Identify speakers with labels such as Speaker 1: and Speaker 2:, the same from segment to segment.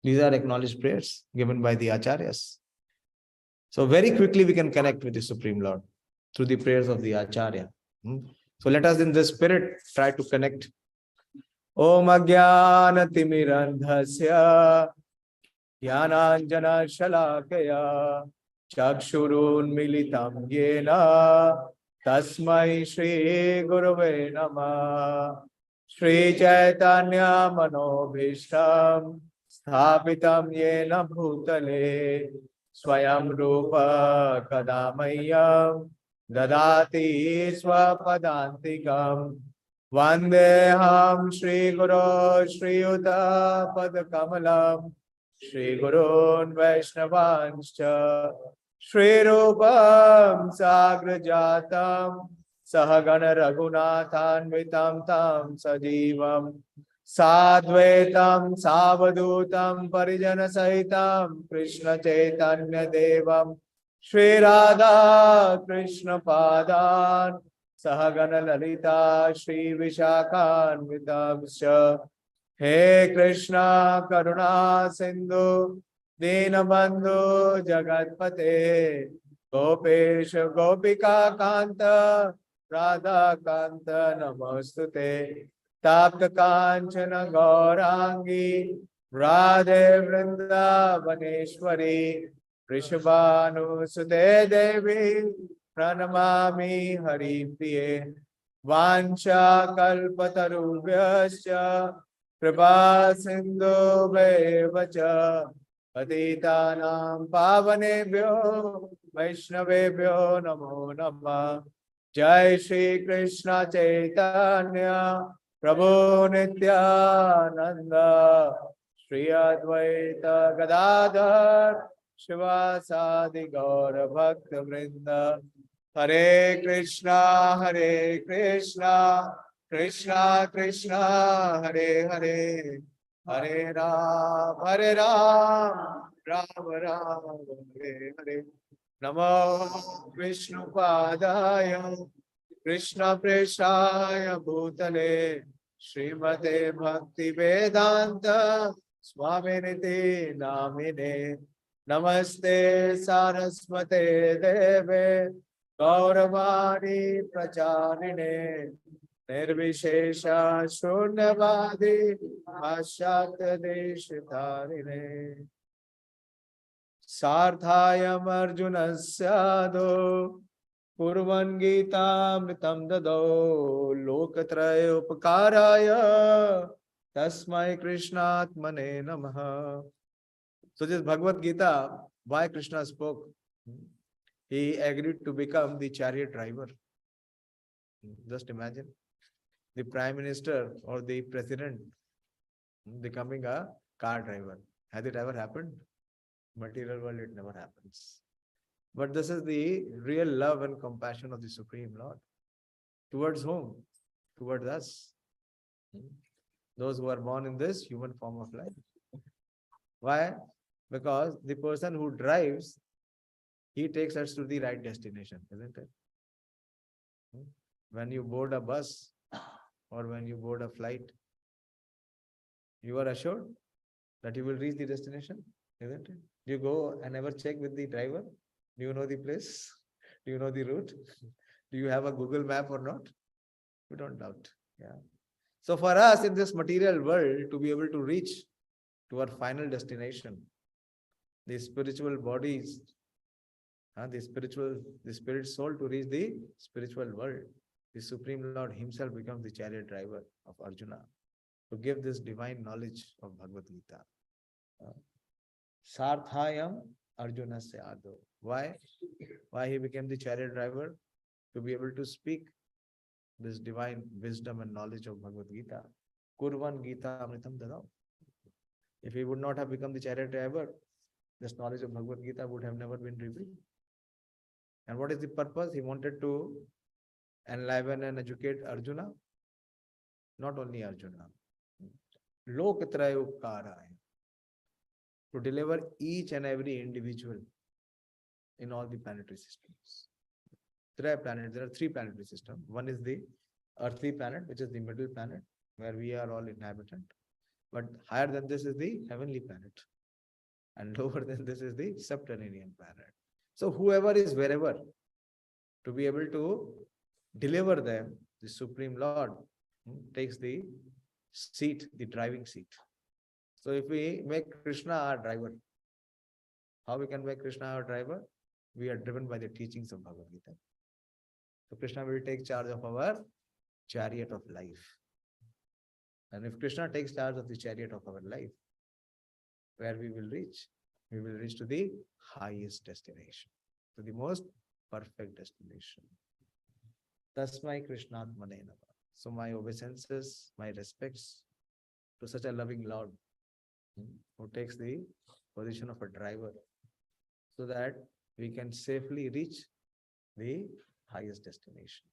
Speaker 1: These are acknowledged prayers given by the Acharyas. So very quickly we can connect with the Supreme Lord through the prayers of the Acharya. So let us in this spirit try to connect. Om Ajnana Timirandhasya Jnananjana Shalakaya Chakshurun Militam Yena Tasmai Shri Gurave Namah Shri Chaitanya Manobhishtam Sthapitam Yena Bhutale Swayam Rupa Kadamayam Dadati Swapadantikam Vandeham Shri Guru Shri Yuta Padakamalam Shri Gurun Vaishnavanscha Shri Rupam Sagrajatam Sahagana Raghunathanvitam Tam Sajivam Sadvaitam Savadutam Parijana Sahitam Krishna Chaitanya Devam Shri Radha Krishna Padan Sahagana Lalita Shri Vishakhan Vitamsya He Krishna Karuna Sindhu Dinabandhu Jagatpate Gopesh Gopika Kanta Radha Kanta Namostute Tapta Kanchana Gaurangi Radhe Vrindavaneshwari Rishabhanu Sute Devi Pranamami Hari Priye Vancha Kalpatarubhyascha Kripa Sindhu Vacha Patitanam Pavanebhyo Vaishnavebhyo Namo Namah Jai Shri Krishna Chaitanya Prabhu Nityananda Shri Advaita Gadadhar Shivasadi Gaura Bhakta Vrinda Hare Krishna Krishna Krishna Hare Hare Hare Ram Ram Hare Hare Namo Vishnu Padaya Krishna Preshaya Bhutale Srimate Bhakti Vedanta Swaminiti Namine Namaste Saraswate Deve Gauravani Pracharine Nirvishesha Shunyavadi Paschatya Deshitarine Sarthayam Arjunasyado Purvan Gita Mritam Dado Lokatraya Upakaraya Tasmai Krishnatmane Namaha. So this Bhagavad-Gita, why Krishna spoke? He agreed to become the chariot driver. Just imagine the Prime Minister or the President becoming a car driver. Has it ever happened? Material world, it never happens. But this is the real love and compassion of the Supreme Lord. Towards whom? Towards us. Those who are born in this human form of life. Why? Because the person who drives, he takes us to the right destination, isn't it? When you board a bus or when you board a flight, you are assured that you will reach the destination, isn't it? Do you go and ever check with the driver? Do you know the place? Do you know the route? Do you have a Google map or not? You don't doubt. Yeah. So for us in this material world to be able to reach to our final destination, the spiritual bodies, the spirit soul to reach the spiritual world, the Supreme Lord himself becomes the chariot driver of Arjuna to give this divine knowledge of Bhagavad-Gita. Sarthayam Arjuna Sayado. Why? Why he became the chariot driver? To be able to speak this divine wisdom and knowledge of Bhagavad-Gita. Kurvan Gita Amritam Dadao. If he would not have become the chariot driver, this knowledge of Bhagavad-Gita would have never been revealed. And what is the purpose? He wanted to enliven and educate Arjuna. Not only Arjuna. Lokatraya Upkaraya. To deliver each and every individual in all the planetary systems. There are three planetary systems. One is the earthly planet, which is the middle planet, where we are all inhabitant. But higher than this is the heavenly planet. And lower than this is the subterranean planet. So whoever is wherever, to be able to deliver them, the Supreme Lord takes the seat, the driving seat. So if we make Krishna our driver, how we can make Krishna our driver? We are driven by the teachings of Bhagavad-Gīta. So Krishna will take charge of our chariot of life. And if Krishna takes charge of the chariot of our life, where we will reach? We will reach to the highest destination, to the most perfect destination. Tasmai Krishnatmane Namah. So my obeisances, my respects to such a loving Lord who takes the position of a driver, so that we can safely reach the highest destination.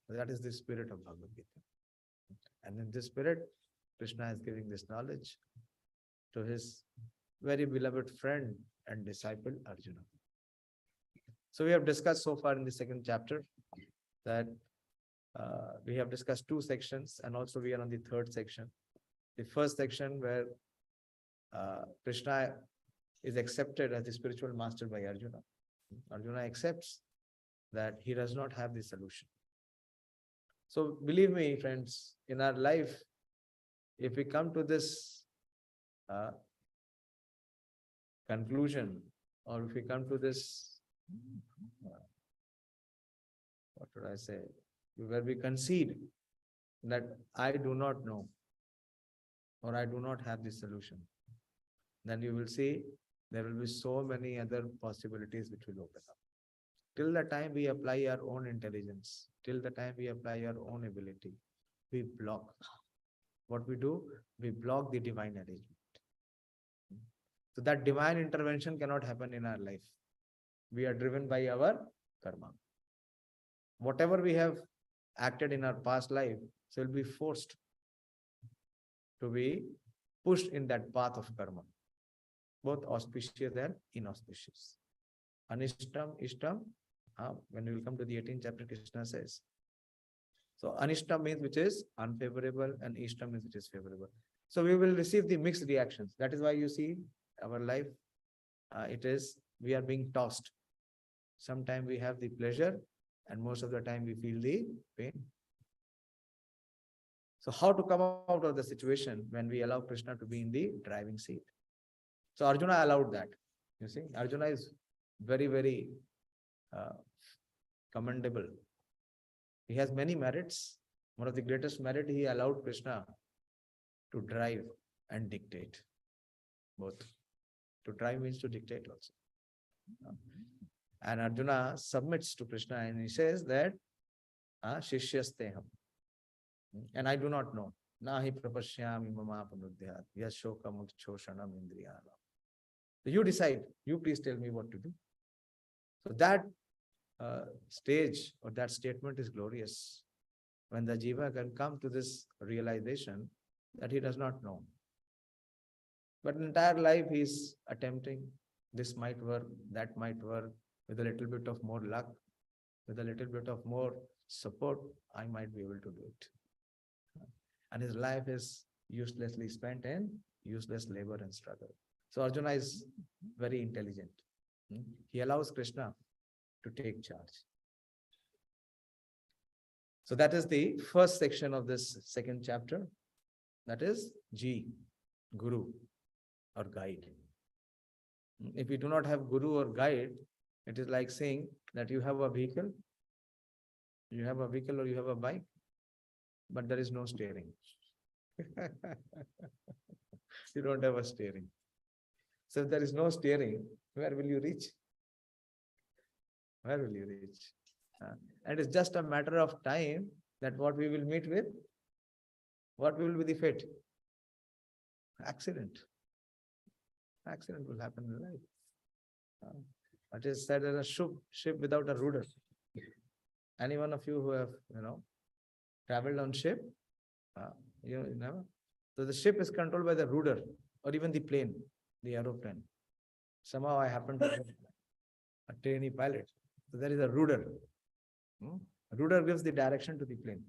Speaker 1: That is the spirit of Bhagavad-Gīta. And in this spirit, Krishna is giving this knowledge to his very beloved friend and disciple Arjuna. So we have discussed so far in the second chapter that we have discussed two sections, and also we are on the third section. The first section where Krishna is accepted as the spiritual master by Arjuna. Arjuna accepts that he does not have the solution. So believe me, friends, in our life, if we come to this conclusion, or if we come to this, what should I say, where we concede that I do not know, or I do not have the solution, then you will see there will be so many other possibilities which will open up. Till the time we apply our own intelligence, till the time we apply our own ability, we block. What we do? We block the divine arrangement. So that divine intervention cannot happen in our life. We are driven by our karma. Whatever we have acted in our past life will be forced to be pushed in that path of karma, both auspicious and inauspicious. Anishtam, Ishtam, when we will come to the 18th chapter, Krishna says. So Anishtam means which is unfavorable, and Ishtam means which is favorable. So we will receive the mixed reactions. That is why you see our life, we are being tossed. Sometimes we have the pleasure, and most of the time we feel the pain. So how to come out of the situation when we allow Krishna to be in the driving seat? So Arjuna allowed that. You see, Arjuna is very, very commendable. He has many merits. One of the greatest merit, he allowed Krishna to drive and dictate. Both. To drive means to dictate also. And Arjuna submits to Krishna and he says that Shishyasteham. And I do not know. Nahi prapashyami mama panudhyat yashoka mukchoshanam indriyana. So you decide. You please tell me what to do. So that stage or that statement is glorious. When the jiva can come to this realization that he does not know. But entire life he is attempting. This might work, that might work. With a little bit of more luck, with a little bit of more support, I might be able to do it. And his life is uselessly spent in useless labor and struggle. So Arjuna is very intelligent. He allows Krishna to take charge. So that is the first section of this second chapter. That is G, Guru or guide. If you do not have Guru or guide, it is like saying that you have a vehicle or you have a bike, but there is no steering. You don't have a steering. So if there is no steering, where will you reach? Where will you reach? And it's just a matter of time that what we will meet with, what will be the fate? Accident. Accident will happen in life. It is said as a ship without a rudder. Any one of you who have, traveled on ship, you never. So the ship is controlled by the rudder, or even the plane, the aeroplane. Somehow I happen to be a trainee pilot. So there is a rudder. Rudder gives the direction to the plane.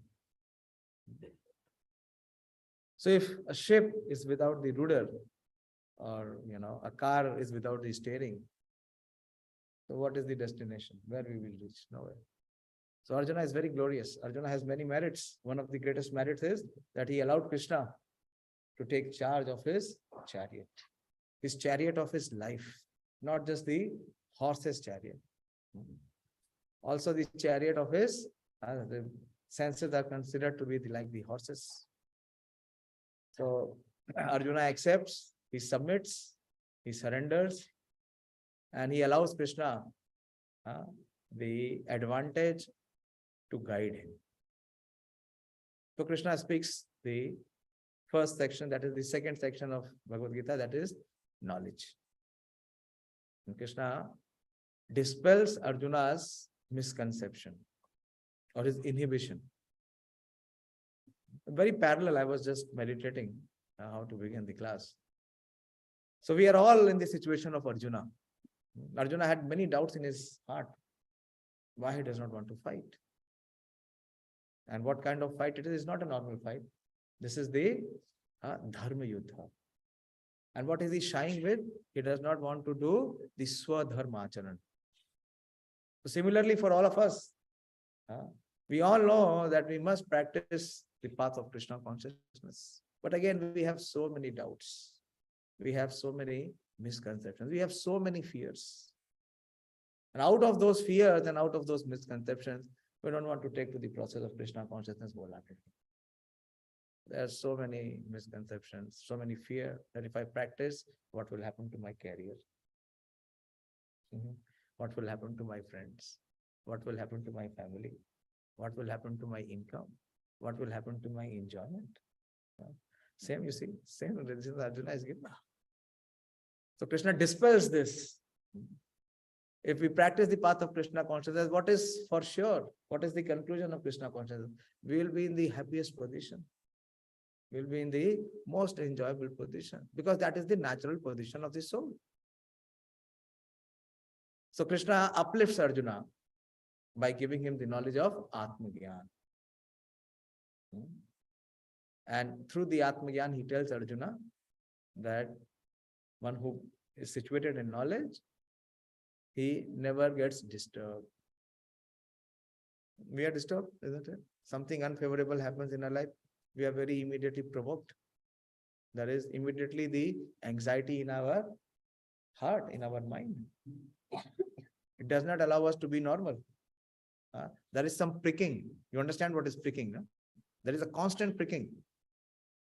Speaker 1: So if a ship is without the rudder, or a car is without the steering, so what is the destination? Where we will reach? Nowhere. So Arjuna is very glorious. Arjuna has many merits. One of the greatest merits is that he allowed Krishna to take charge of his chariot of his life, not just the horse's chariot. Also the chariot of his, the senses are considered to be like the horses. So Arjuna accepts, he submits, he surrenders, and he allows Krishna the advantage to guide him. So Krishna speaks the first section, that is the second section of Bhagavad-Gīta, that is knowledge. And Krishna dispels Arjuna's misconception or his inhibition. Very parallel, I was just meditating how to begin the class. So we are all in the situation of Arjuna. Arjuna had many doubts in his heart. Why he does not want to fight? And what kind of fight it is not a normal fight. This is the Dharma Yuddha. And what is he shying with? He does not want to do the Swadharma Acharan. So similarly for all of us, we all know that we must practice the path of Krishna consciousness. But again, we have so many doubts. We have so many misconceptions. We have so many fears. And out of those fears and out of those misconceptions, we don't want to take to the process of Krishna consciousness wholeheartedly. There are so many misconceptions, so many fear that if I practice, what will happen to my career? What will happen to my friends? What will happen to my family? What will happen to my income? What will happen to my enjoyment? Same, you see, same religion Arjuna is given. So Krishna dispels this. If we practice the path of Krishna consciousness, what is for sure? What is the conclusion of Krishna consciousness? We will be in the happiest position. We will be in the most enjoyable position, because that is the natural position of the soul. So Krishna uplifts Arjuna by giving him the knowledge of Atma-Gyan. And through the Atma-Gyan, he tells Arjuna that one who is situated in knowledge, he never gets disturbed. We are disturbed, isn't it? Something unfavorable happens in our life, we are very immediately provoked. There is immediately the anxiety in our heart, in our mind. It does not allow us to be normal. There is some pricking. You understand what is pricking, no? There is a constant pricking.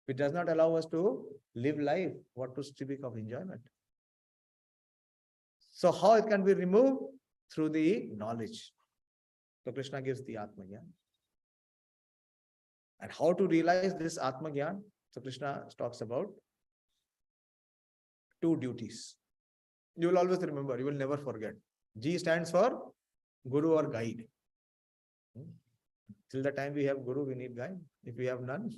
Speaker 1: It does not allow us to live life, what to speak of enjoyment. So how it can be removed? Through the knowledge. So Krishna gives the Atma-Gyan. And how to realize this Atma-Gyan? So Krishna talks about two duties. You will always remember, you will never forget. G stands for Guru or guide. Till the time we have Guru, we need guide. If we have none,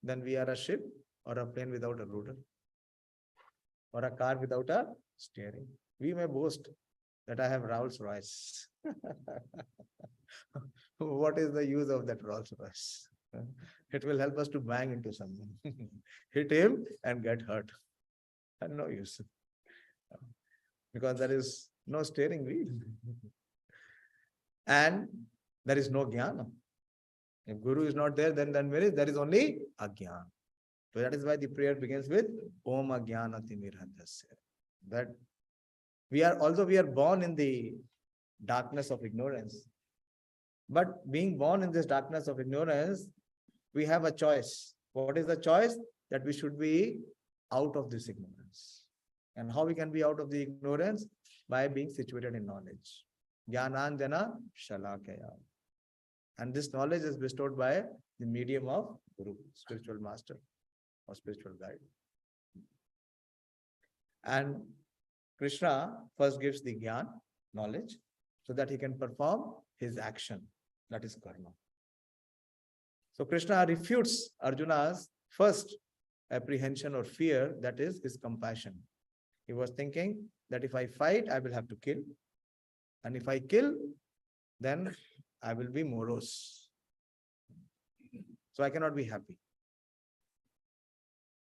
Speaker 1: then we are a ship or a plane without a rudder, or a car without a steering. We may boast that I have Rolls-Royce. What is the use of that Rolls-Royce? It will help us to bang into someone, hit him and get hurt. And no use. Because there is no steering wheel. And there is no jnana. If Guru is not there, then there is only ajnana. So that is why the prayer begins with Om Ajnanati Mirandasya. That we are born in the darkness of ignorance. But being born in this darkness of ignorance, we have a choice. What is the choice? That we should be out of this ignorance. And how we can be out of the ignorance? By being situated in knowledge. Jnananjana Shalakaya. And this knowledge is bestowed by the medium of Guru, spiritual master or spiritual guide. And Krishna first gives the Gyan, knowledge, so that he can perform his action, that is karma. So Krishna refutes Arjuna's first apprehension or fear, that is his compassion. He was thinking that if I fight, I will have to kill. And if I kill, then I will be morose. So I cannot be happy.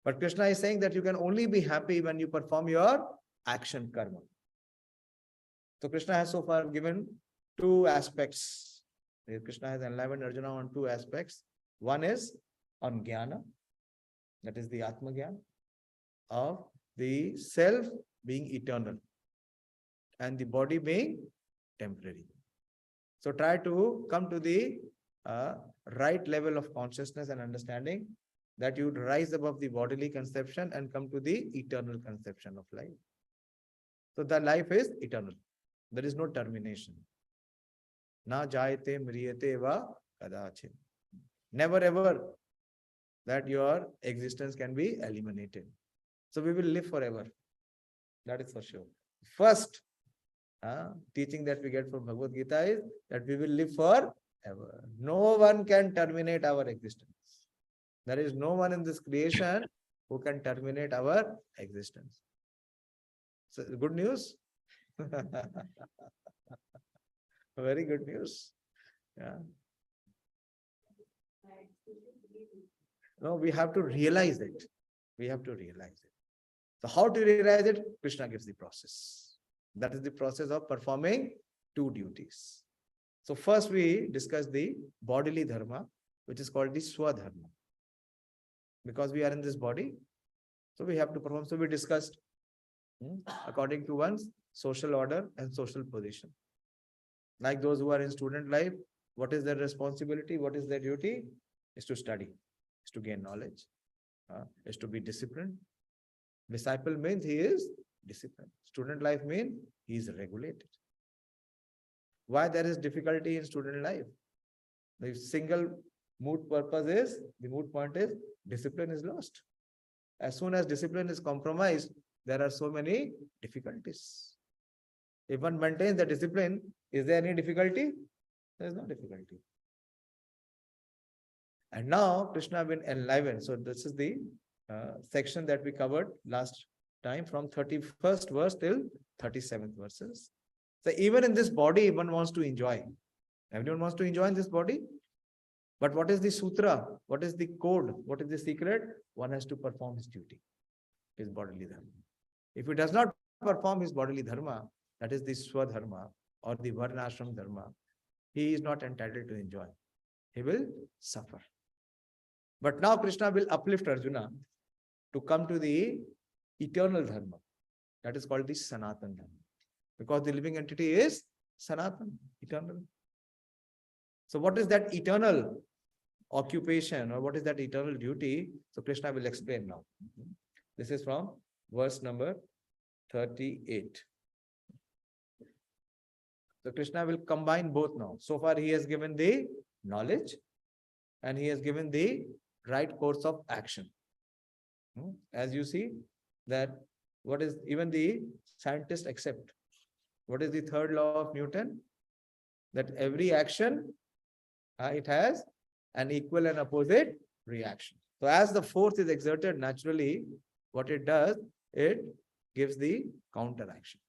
Speaker 1: But Krishna is saying that you can only be happy when you perform your action karma. So Krishna has so far given two aspects. Krishna has enlivened Arjuna on two aspects. One is on jnana, that is the Atma Jnana, of the self being eternal and the body being temporary. So try to come to the right level of consciousness and understanding that you would rise above the bodily conception and come to the eternal conception of life. So the life is eternal. There is no termination. Na jayate mriyate va kadachin. Never ever that your existence can be eliminated. So we will live forever. That is for sure. First teaching that we get from Bhagavad-Gīta is that we will live forever. No one can terminate our existence. There is no one in this creation who can terminate our existence. So good news. Very good news. Yeah. No, we have to realize it. We have to realize it. So how to realize it? Krishna gives the process. That is the process of performing two duties. So first we discuss the bodily dharma, which is called the swadharma. Because we are in this body, so we have to perform. So we discussed according to one's social order and social position. Like those who are in student life, what is their responsibility? What is their duty? Is to study, is to gain knowledge, is to be disciplined. Disciple means he is disciplined. Student life means he is regulated. Why there is difficulty in student life? The single moot purpose is, the moot point is, discipline is lost. As soon as discipline is compromised, there are so many difficulties. If one maintains the discipline, is there any difficulty? There is no difficulty. And now Krishna will enliven. So this is the section that we covered last time from 31st verse till 37th verses. So even in this body, one wants to enjoy. Everyone wants to enjoy in this body. But what is the sutra? What is the code? What is the secret? One has to perform his duty, his bodily dharma. If he does not perform his bodily dharma, that is the swadharma or the varnashram dharma, he is not entitled to enjoy. He will suffer. But now Krishna will uplift Arjuna to come to the eternal dharma. That is called the Sanatan dharma. Because the living entity is Sanatan, eternal. So what is that eternal occupation or what is that eternal duty? So Krishna will explain now. This is from verse number 38. So Krishna will combine both now. So far he has given the knowledge and he has given the right course of action. As you see that what is even the scientists accept. What is the third law of Newton? That every action, it has an equal and opposite reaction. So as the force is exerted naturally, what it does, it gives the counter action.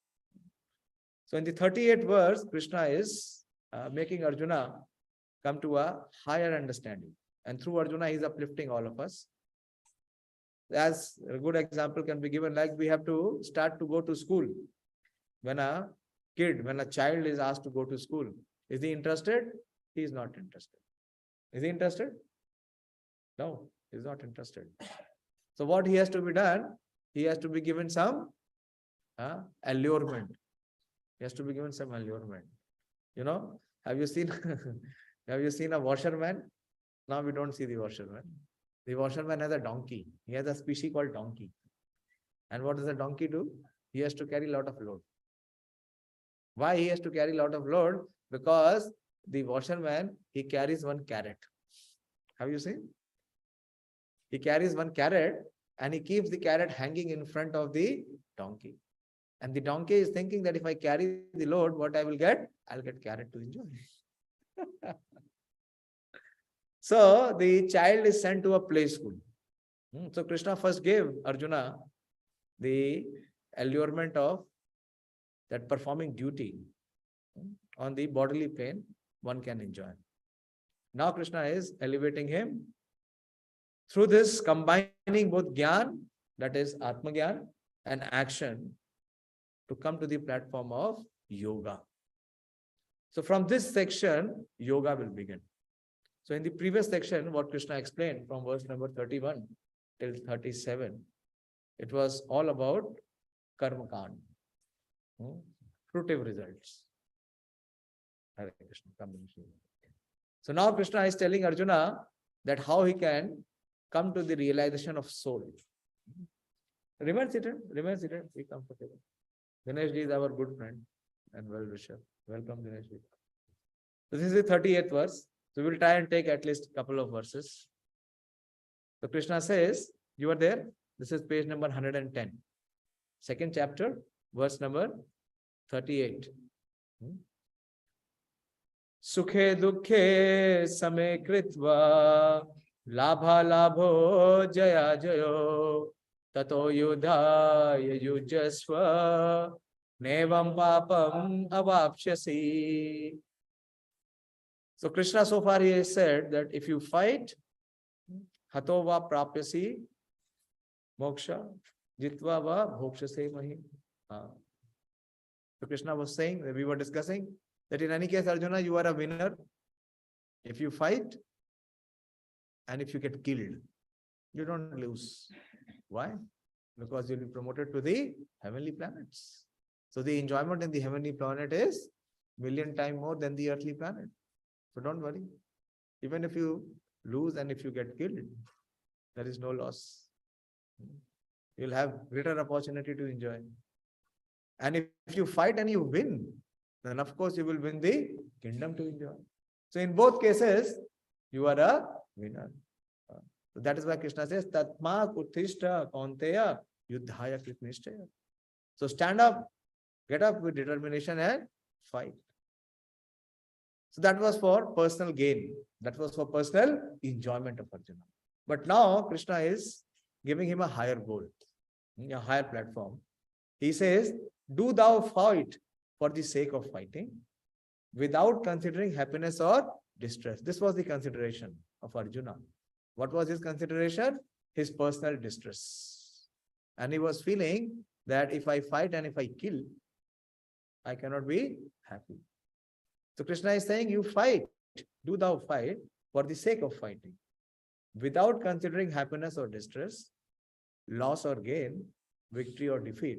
Speaker 1: So in the 38th verse, Krishna is making Arjuna come to a higher understanding. And through Arjuna, he is uplifting all of us. As a good example can be given, like we have to start to go to school. When a child is asked to go to school, is he interested? He is not interested. Is he interested? No, he is not interested. So what he has to be done? He has to be given some allurement. He has to be given some allurement. You know, have you seen a washerman? Now we don't see the washerman. The washerman has a donkey. He has a species called donkey. And what does the donkey do? He has to carry a lot of load. Why he has to carry a lot of load? Because the washerman, he carries one carrot. Have you seen? He carries one carrot and he keeps the carrot hanging in front of the donkey. And the donkey is thinking that if I carry the load, what I will get? I'll get carrot to enjoy. So the child is sent to a play school. So Krishna first gave Arjuna the allurement of that performing duty on the bodily plane one can enjoy. Now Krishna is elevating him through this combining both Gyan, that is Atma Gyan, and action to come to the platform of yoga. So from this section, yoga will begin. So in the previous section, what Krishna explained from verse number 31 till 37, it was all about Karma-Kāṇḍa, fruitive results. Hare Krishna. So now Krishna is telling Arjuna that how he can come to the realization of soul. Remain seated, be comfortable. Dinesh ji is our good friend and well-wisher. Welcome, Dinesh ji. So this is the 38th verse. So we'll try and take at least a couple of verses. So Krishna says, you are there? This is page number 110. Second chapter, verse number 38. Sukhe dukhe same kritva labha labho jaya jayo tato yudhaya yujasva nevam papam avapsyasi. So Krishna so far he has said that if you fight, hato va prapyasi moksha jitva va bhokshase mahi. So Krishna was saying, that we were discussing, that in any case, Arjuna, you are a winner if you fight and if you get killed. You don't lose. Why? Because you'll be promoted to the heavenly planets. So the enjoyment in the heavenly planet is million times more than the earthly planet. So don't worry. Even if you lose and if you get killed, there is no loss. You'll have greater opportunity to enjoy. And if you fight and you win, then of course you will win the kingdom to enjoy. So in both cases, you are a winner. So that is why Krishna says, Tatma Uttishta Kaunteya Yuddhaya Kritnishtaya. So stand up, get up with determination and fight. So that was for personal gain. That was for personal enjoyment of Arjuna. But now Krishna is giving him a higher goal, a higher platform. He says, do thou fight for the sake of fighting without considering happiness or distress. This was the consideration of Arjuna. What was his consideration? His personal distress. And he was feeling that if I fight and if I kill, I cannot be happy. So Krishna is saying, you fight, do thou fight for the sake of fighting, without considering happiness or distress, loss or gain, victory or defeat.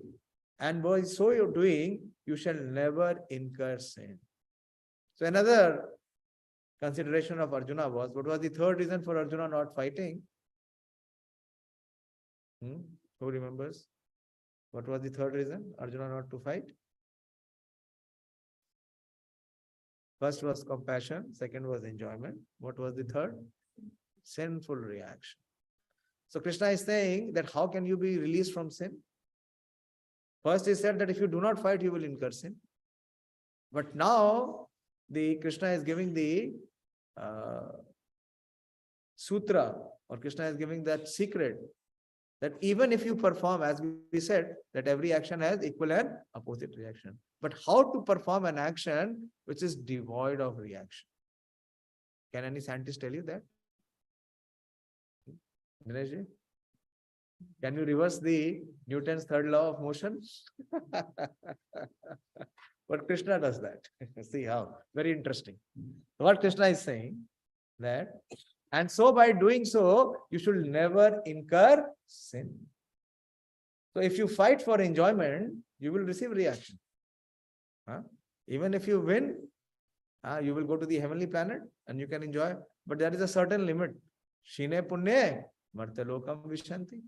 Speaker 1: And by so you're doing, you shall never incur sin. So another consideration of Arjuna was, what was the third reason for Arjuna not fighting? Who remembers? What was the third reason Arjuna not to fight? First was compassion, second was enjoyment. What was the third? Sinful reaction. So Krishna is saying that how can you be released from sin? First he said that if you do not fight, you will incur sin. But now the Krishna is giving the sutra, or Krishna is giving that secret, that even if you perform, as we said, that every action has equal and opposite reaction. But how to perform an action which is devoid of reaction? Can any scientist tell you that? Dinesh, can you reverse the Newton's third law of motion? But Krishna does that. See how? Very interesting. What Krishna is saying, that, and so by doing so, you should never incur sin. So if you fight for enjoyment, you will receive reaction. Even if you win, you will go to the heavenly planet and you can enjoy. But there is a certain limit. Shine punye martalokam vishanti.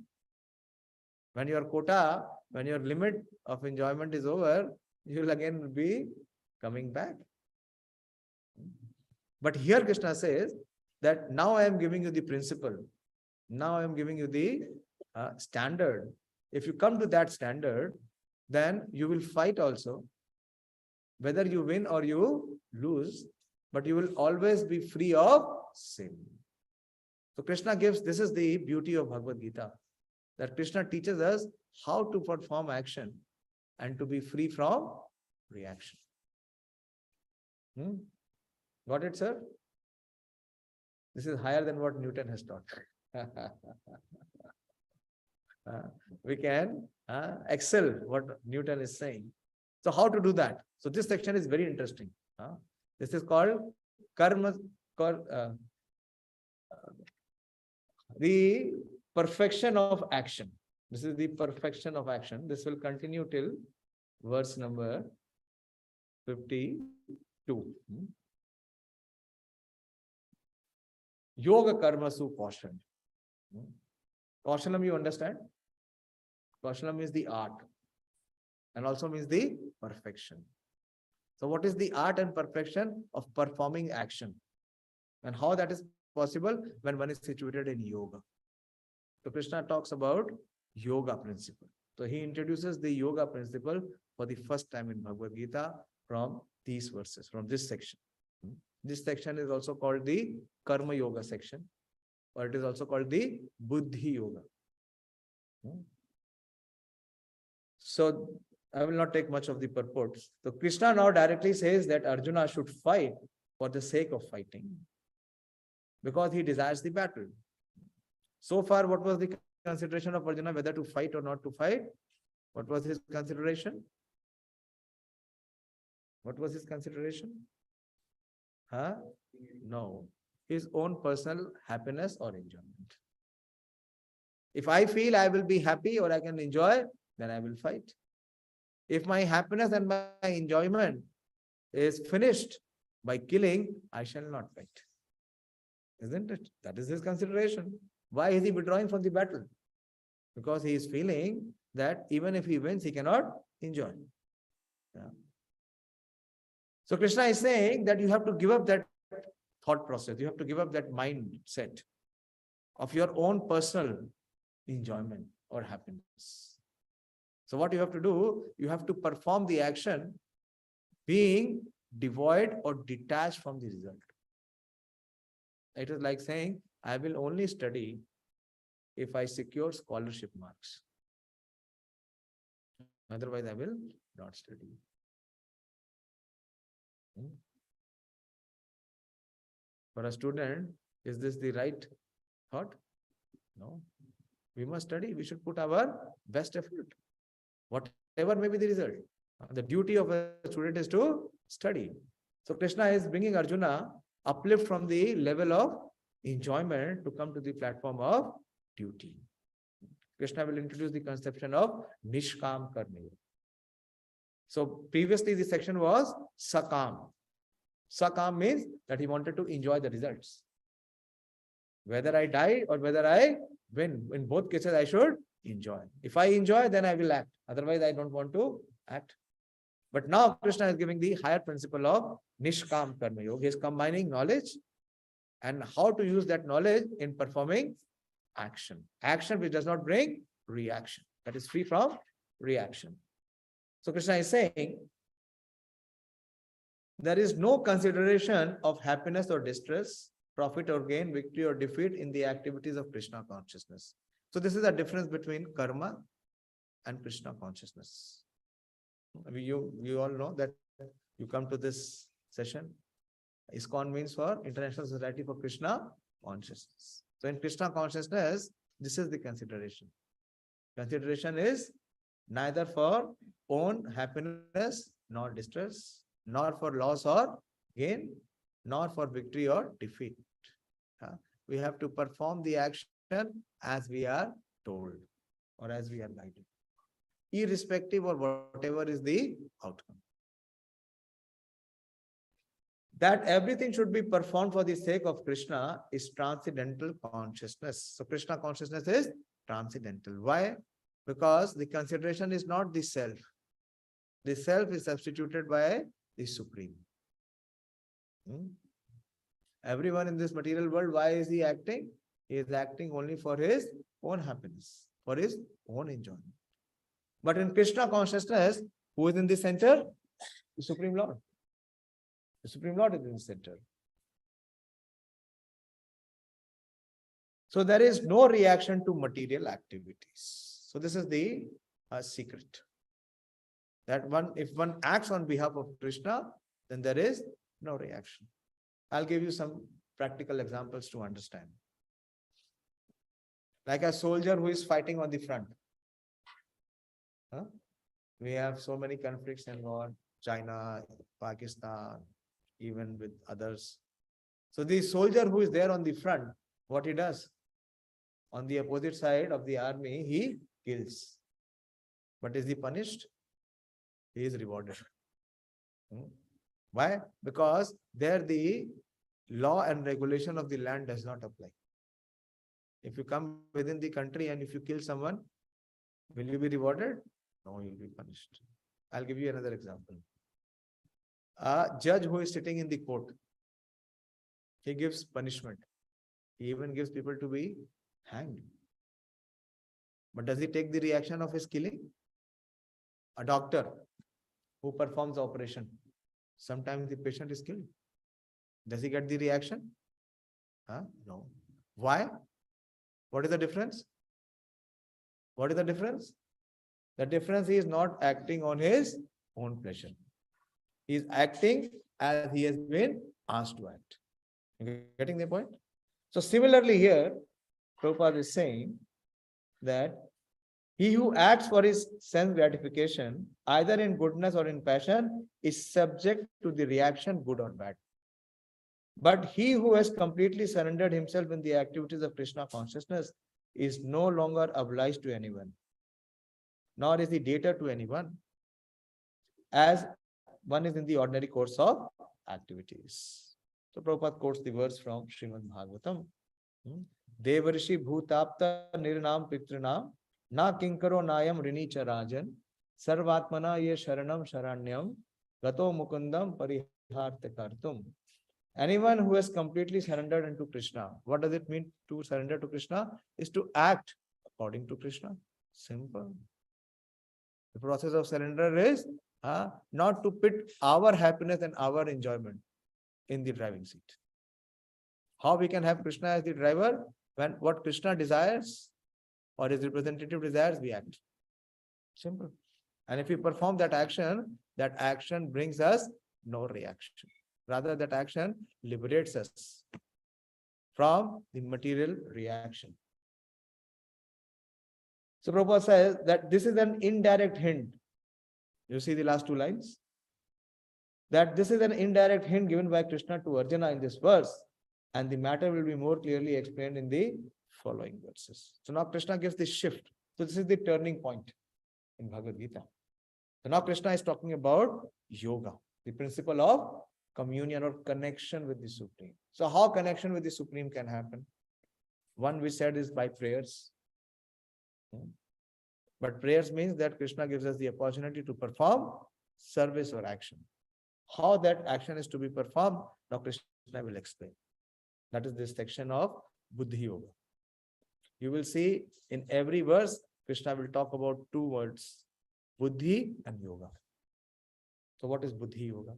Speaker 1: When your quota, when your limit of enjoyment is over, you will again be coming back. But here Krishna says that now I am giving you the principle. Now I am giving you the standard. If you come to that standard, then you will fight also. Whether you win or you lose, but you will always be free of sin. So Krishna gives, this is the beauty of Bhagavad-Gīta, that Krishna teaches us how to perform action and to be free from reaction. Got it, sir? This is higher than what Newton has taught. We can excel what Newton is saying. So how to do that? So this section is very interesting. This is called karma, the perfection of action. This is the perfection of action. This will continue till verse number 52. Yoga karma su kaushalam. Kaushalam, you understand? Kaushalam is the art and also means the perfection. So what is the art and perfection of performing action? And how that is possible when one is situated in yoga. So Krishna talks about yoga principle. So he introduces the yoga principle for the first time in Bhagavad-Gīta from these verses, from this section. This section is also called the Karma-Yoga section, or it is also called the Bhuddhi-Yoga. So I will not take much of the purport. So Krishna now directly says that Arjuna should fight for the sake of fighting, because he desires the battle. So far, what was the consideration of Arjuna, whether to fight or not to fight? What was his consideration? What was his consideration? No. His own personal happiness or enjoyment. If I feel I will be happy or I can enjoy, then I will fight. If my happiness and my enjoyment is finished by killing, I shall not fight. Isn't it? That is his consideration. Why is he withdrawing from the battle? Because he is feeling that even if he wins, he cannot enjoy. Yeah. So Krishna is saying that you have to give up that thought process. You have to give up that mindset of your own personal enjoyment or happiness. So what you have to do, you have to perform the action being devoid or detached from the result. It is like saying, I will only study if I secure scholarship marks. Otherwise, I will not study. For a student, is this the right thought? No. We must study. We should put our best effort, whatever may be the result. The duty of a student is to study. So Krishna is bringing Arjuna uplift from the level of enjoyment to come to the platform of duty. Krishna will introduce the conception of Nishkam Karma. So previously the section was Sakam. Sakam means that he wanted to enjoy the results. Whether I die or whether I win, in both cases I should enjoy. If I enjoy, then I will act. Otherwise, I don't want to act. But now Krishna is giving the higher principle of Nishkam Karma Yoga. He is combining knowledge and how to use that knowledge in performing action. Action which does not bring reaction. That is free from reaction. So Krishna is saying, there is no consideration of happiness or distress, profit or gain, victory or defeat in the activities of Krishna consciousness. So this is a difference between karma and Krishna consciousness. You all know that you come to this session. ISKCON means for International Society for Krishna Consciousness. So in Krishna consciousness, this is the consideration. Consideration is neither for own happiness nor distress, nor for loss or gain, nor for victory or defeat. We have to perform the action as we are told or as we are guided, irrespective of whatever is the outcome. That everything should be performed for the sake of Krishna is transcendental consciousness. So Krishna consciousness is transcendental. Why? Because the consideration is not the self. The self is substituted by the Supreme. Everyone in this material world, why is he acting? He is acting only for his own happiness, for his own enjoyment. But in Krishna consciousness, who is in the center? The Supreme Lord. The Supreme Lord is in the center. So there is no reaction to material activities. So this is the secret. That if one acts on behalf of Krishna, then there is no reaction. I'll give you some practical examples to understand. Like a soldier who is fighting on the front. Huh? We have so many conflicts in war, China, Pakistan, even with others. So the soldier who is there on the front, what he does? On the opposite side of the army, he kills. But is he punished? He is rewarded. Why? Because there the law and regulation of the land does not apply. If you come within the country and if you kill someone, will you be rewarded? No, you will be punished. I'll give you another example. A judge who is sitting in the court, he gives punishment. He even gives people to be hanged. But does he take the reaction of his killing? A doctor who performs operation, sometimes the patient is killed. Does he get the reaction? No. Why? What is the difference? What is the difference? The difference is not acting on his own pleasure. He is acting as he has been asked to act. You getting the point? So similarly here, Prabhupada is saying that he who acts for his sense gratification, either in goodness or in passion, is subject to the reaction, good or bad. But he who has completely surrendered himself in the activities of Krishna consciousness is no longer obliged to anyone, nor is he debtor to anyone, as one is in the ordinary course of activities. So Prabhupada quotes the verse from Srimad Bhagavatam. Devarishi bhutapta nirnam pitrinam na kinkaro nayam rinicha rajan sarvatmana ye sharanam sharanyam gato mukundam pariharta kartum. Anyone who has completely surrendered unto Krishna. What does it mean to surrender to Krishna? Is to act according to Krishna. Simple. The process of surrender is not to put our happiness and our enjoyment in the driving seat. How we can have Krishna as the driver? When what Krishna desires or his representative desires, we act. Simple. And if we perform that action brings us no reaction. Rather, that action liberates us from the material reaction. So Prabhupada says that this is an indirect hint. You see the last two lines? That this is an indirect hint given by Krishna to Arjuna in this verse, and the matter will be more clearly explained in the following verses. So now Krishna gives this shift. So this is the turning point in Bhagavad-Gīta. So now Krishna is talking about yoga, the principle of communion or connection with the Supreme. So how connection with the Supreme can happen? One we said is by prayers. But prayers means that Krishna gives us the opportunity to perform service or action. How that action is to be performed, now Krishna will explain. That is this section of Bhuddhi-Yoga. You will see in every verse, Krishna will talk about two words, Buddhi and Yoga. So what is Buddhi-Yoga?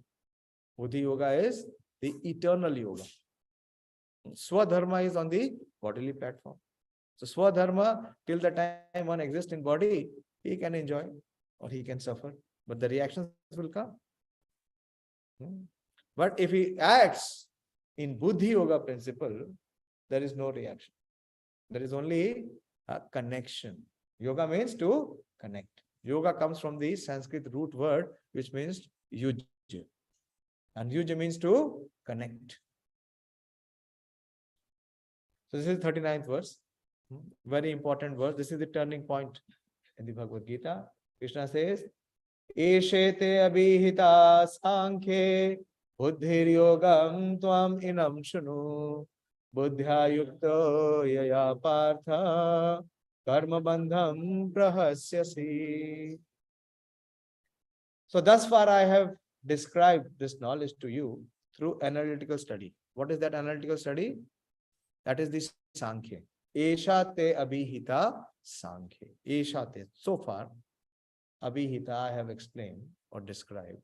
Speaker 1: Buddhi-Yoga is the eternal yoga. Swadharma is on the bodily platform. So Swadharma, till the time one exists in body, he can enjoy or he can suffer. But the reactions will come. But if he acts in Buddhi-Yoga principle, there is no reaction. There is only a connection. Yoga means to connect. Yoga comes from the Sanskrit root word, which means yuj. And yuj means to connect. So this is 39th verse. Very important verse. This is the turning point in the Bhagavad-Gīta. Krishna says, Eshete abhihita sankhe buddhir-yogam tvam inam shunu buddhya yukto yaya partha karma bandham prahasyasi. So thus far I have described this knowledge to you through analytical study. What is that analytical study? That is the Sankhya. Esha te abhihita Sankhya. Esha te. So far, abhihita I have explained or described.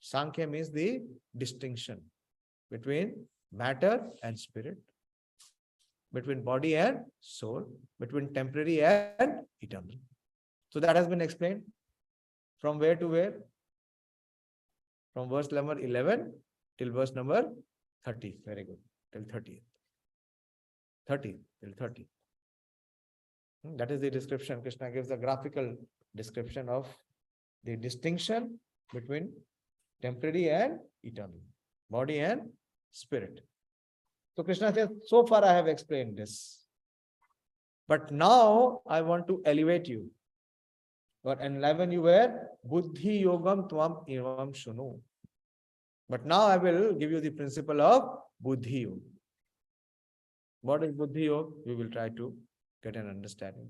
Speaker 1: Sankhya means the distinction between matter and spirit, between body and soul, between temporary and eternal. So that has been explained. From where to where? From verse number 11 till verse number 30. Very good. Till 30th. 30 till 30. That is the description. Krishna gives a graphical description of the distinction between temporary and eternal, body and spirit. So Krishna says, so far I have explained this. But now I want to elevate you or enliven you where Buddhi-Yogam Tvam Ivam Shunu. But now I will give you the principle of Buddhi-Yoga. What is Buddhi-Yoga? We will try to get an understanding.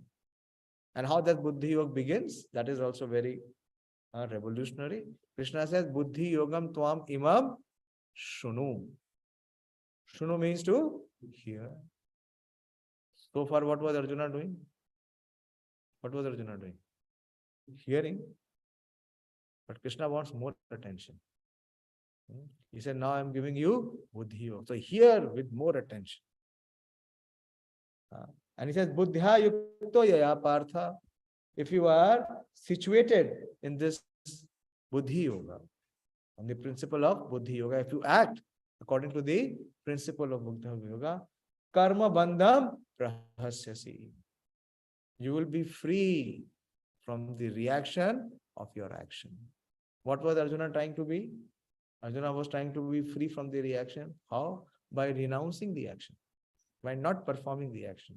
Speaker 1: And how that Buddhi-Yoga begins, that is also very revolutionary. Krishna says, Buddhi-Yogam Tvam Imam Shunu. Shunu means to hear. So far, what was Arjuna doing? What was Arjuna doing? Hearing. But Krishna wants more attention. He said, now I am giving you Buddhi-Yoga. So hear with more attention. And he says, Buddhya yukto yaya partha. If you are situated in this Buddhi-Yoga, on the principle of Buddhi-Yoga, if you act according to the principle of Buddhi-Yoga, Karma-Kāṇḍam prahasyasi. You will be free from the reaction of your action. What was Arjuna trying to be? Arjuna was trying to be free from the reaction. How? By renouncing the action, by not performing the action.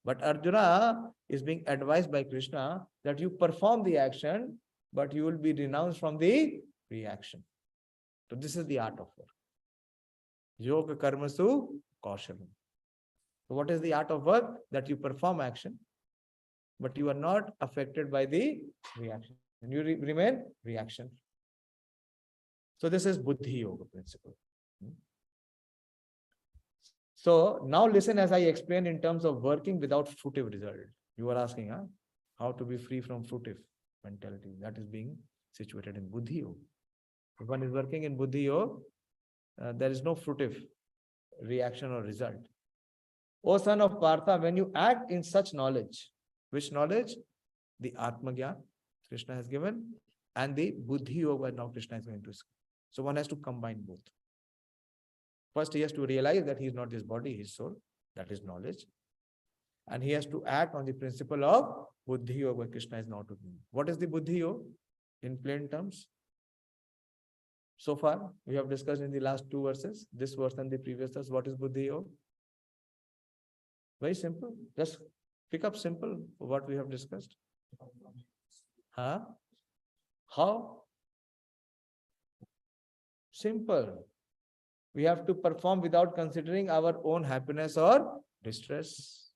Speaker 1: But Arjuna is being advised by Krishna that you perform the action, but you will be renounced from the reaction. So this is the art of work. Yoga karmasu kaushalam. So what is the art of work? That you perform action, but you are not affected by the reaction. And you remain reaction. So this is Buddhi-Yoga principle. So now listen as I explain in terms of working without fruitive result. You are asking, how to be free from fruitive mentality. That is being situated in Buddhi-Yoga. If one is working in Buddhi-Yoga, there is no fruitive reaction or result. O son of Partha, when you act in such knowledge, which knowledge? The Atma-Gyan Krishna has given, and the Buddhi-Yoga now Krishna is going to. So one has to combine both. First, he has to realize that he is not his body, his soul. That is knowledge. And he has to act on the principle of Buddhi-Yoga Krishna is now to him. What is the Buddhi-Yoga in plain terms? So far, we have discussed in the last two verses, this verse and the previous verse. What is Buddhi-Yoga? Very simple. Just pick up simple what we have discussed. How? Simple. We have to perform without considering our own happiness or distress,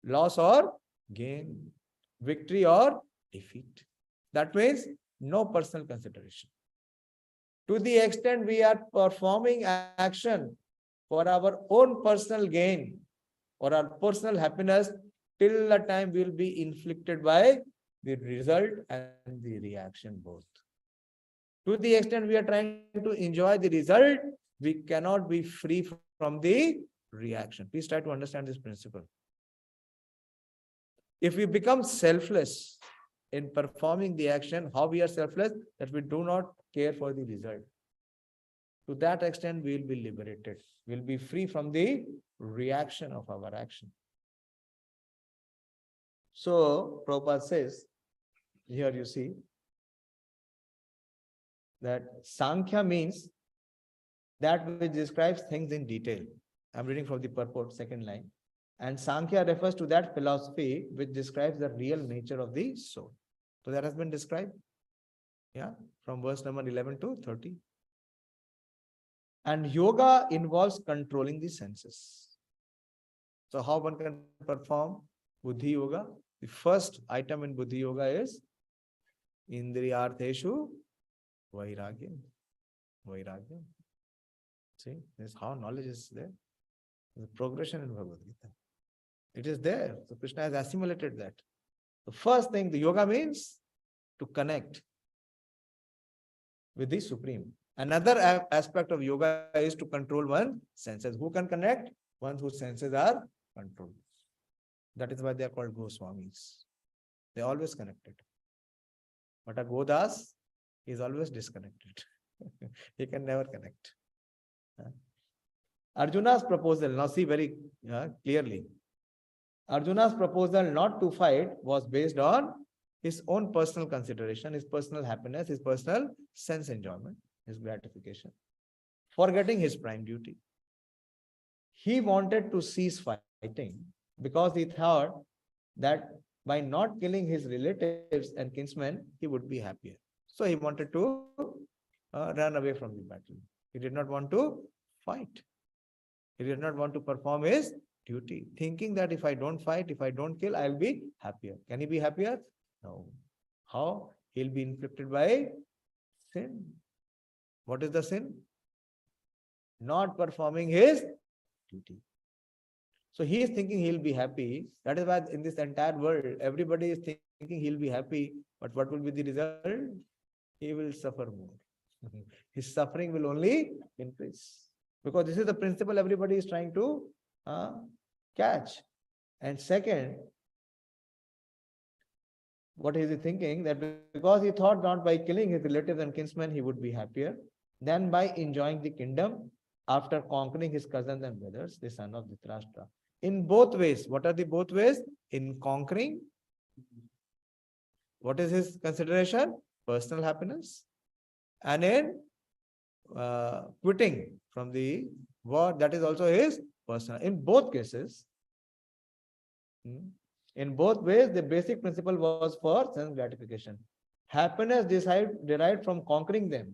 Speaker 1: loss or gain, victory or defeat. That means no personal consideration. To the extent we are performing action for our own personal gain or our personal happiness, till the time we will be inflicted by the result and the reaction both. To the extent we are trying to enjoy the result, we cannot be free from the reaction. Please try to understand this principle. If we become selfless in performing the action, how we are selfless? That we do not care for the result. To that extent, we will be liberated. We will be free from the reaction of our action. So, Prabhupada says, here you see, that Sākhya means that which describes things in detail. I'm reading from the purport, second line. And Sākhya refers to that philosophy which describes the real nature of the soul. So that has been described, from verse number 11 to 30. And yoga involves controlling the senses. So how one can perform Buddhi-Yoga? The first item in Buddhi-Yoga is Indriyartheshu Vairagya. Vairagya. See, this is how knowledge is there. The progression in Bhagavad-Gīta. It is there. So Krishna has assimilated that. The first thing, the yoga means to connect with the Supreme. Another aspect of yoga is to control one's senses. Who can connect? One whose senses are controlled. That is why they are called Goswamis. They are always connected. But a Godas is always disconnected. He can never connect. Arjuna's proposal, now see very clearly. Arjuna's proposal not to fight was based on his own personal consideration, his personal happiness, his personal sense enjoyment, his gratification, forgetting his prime duty. He wanted to cease fighting because he thought that by not killing his relatives and kinsmen, he would be happier. So he wanted to run away from the battle. He did not want to fight. He did not want to perform his duty, thinking that if I don't fight, if I don't kill, I'll be happier. Can he be happier? No. How? He'll be inflicted by sin. What is the sin? Not performing his duty. So he is thinking he'll be happy. That is why in this entire world, everybody is thinking he'll be happy. But what will be the result? He will suffer more. His suffering will only increase. Because this is the principle everybody is trying to catch. And second, what is he thinking? That because he thought not by killing his relatives and kinsmen, he would be happier than by enjoying the kingdom after conquering his cousins and brothers, the son of Dhritarashtra. In both ways. What are the both ways? In conquering, what is his consideration? Personal happiness. And in quitting from the war, that is also his personal. In both cases, in both ways, the basic principle was for sense gratification. Happiness derived from conquering them,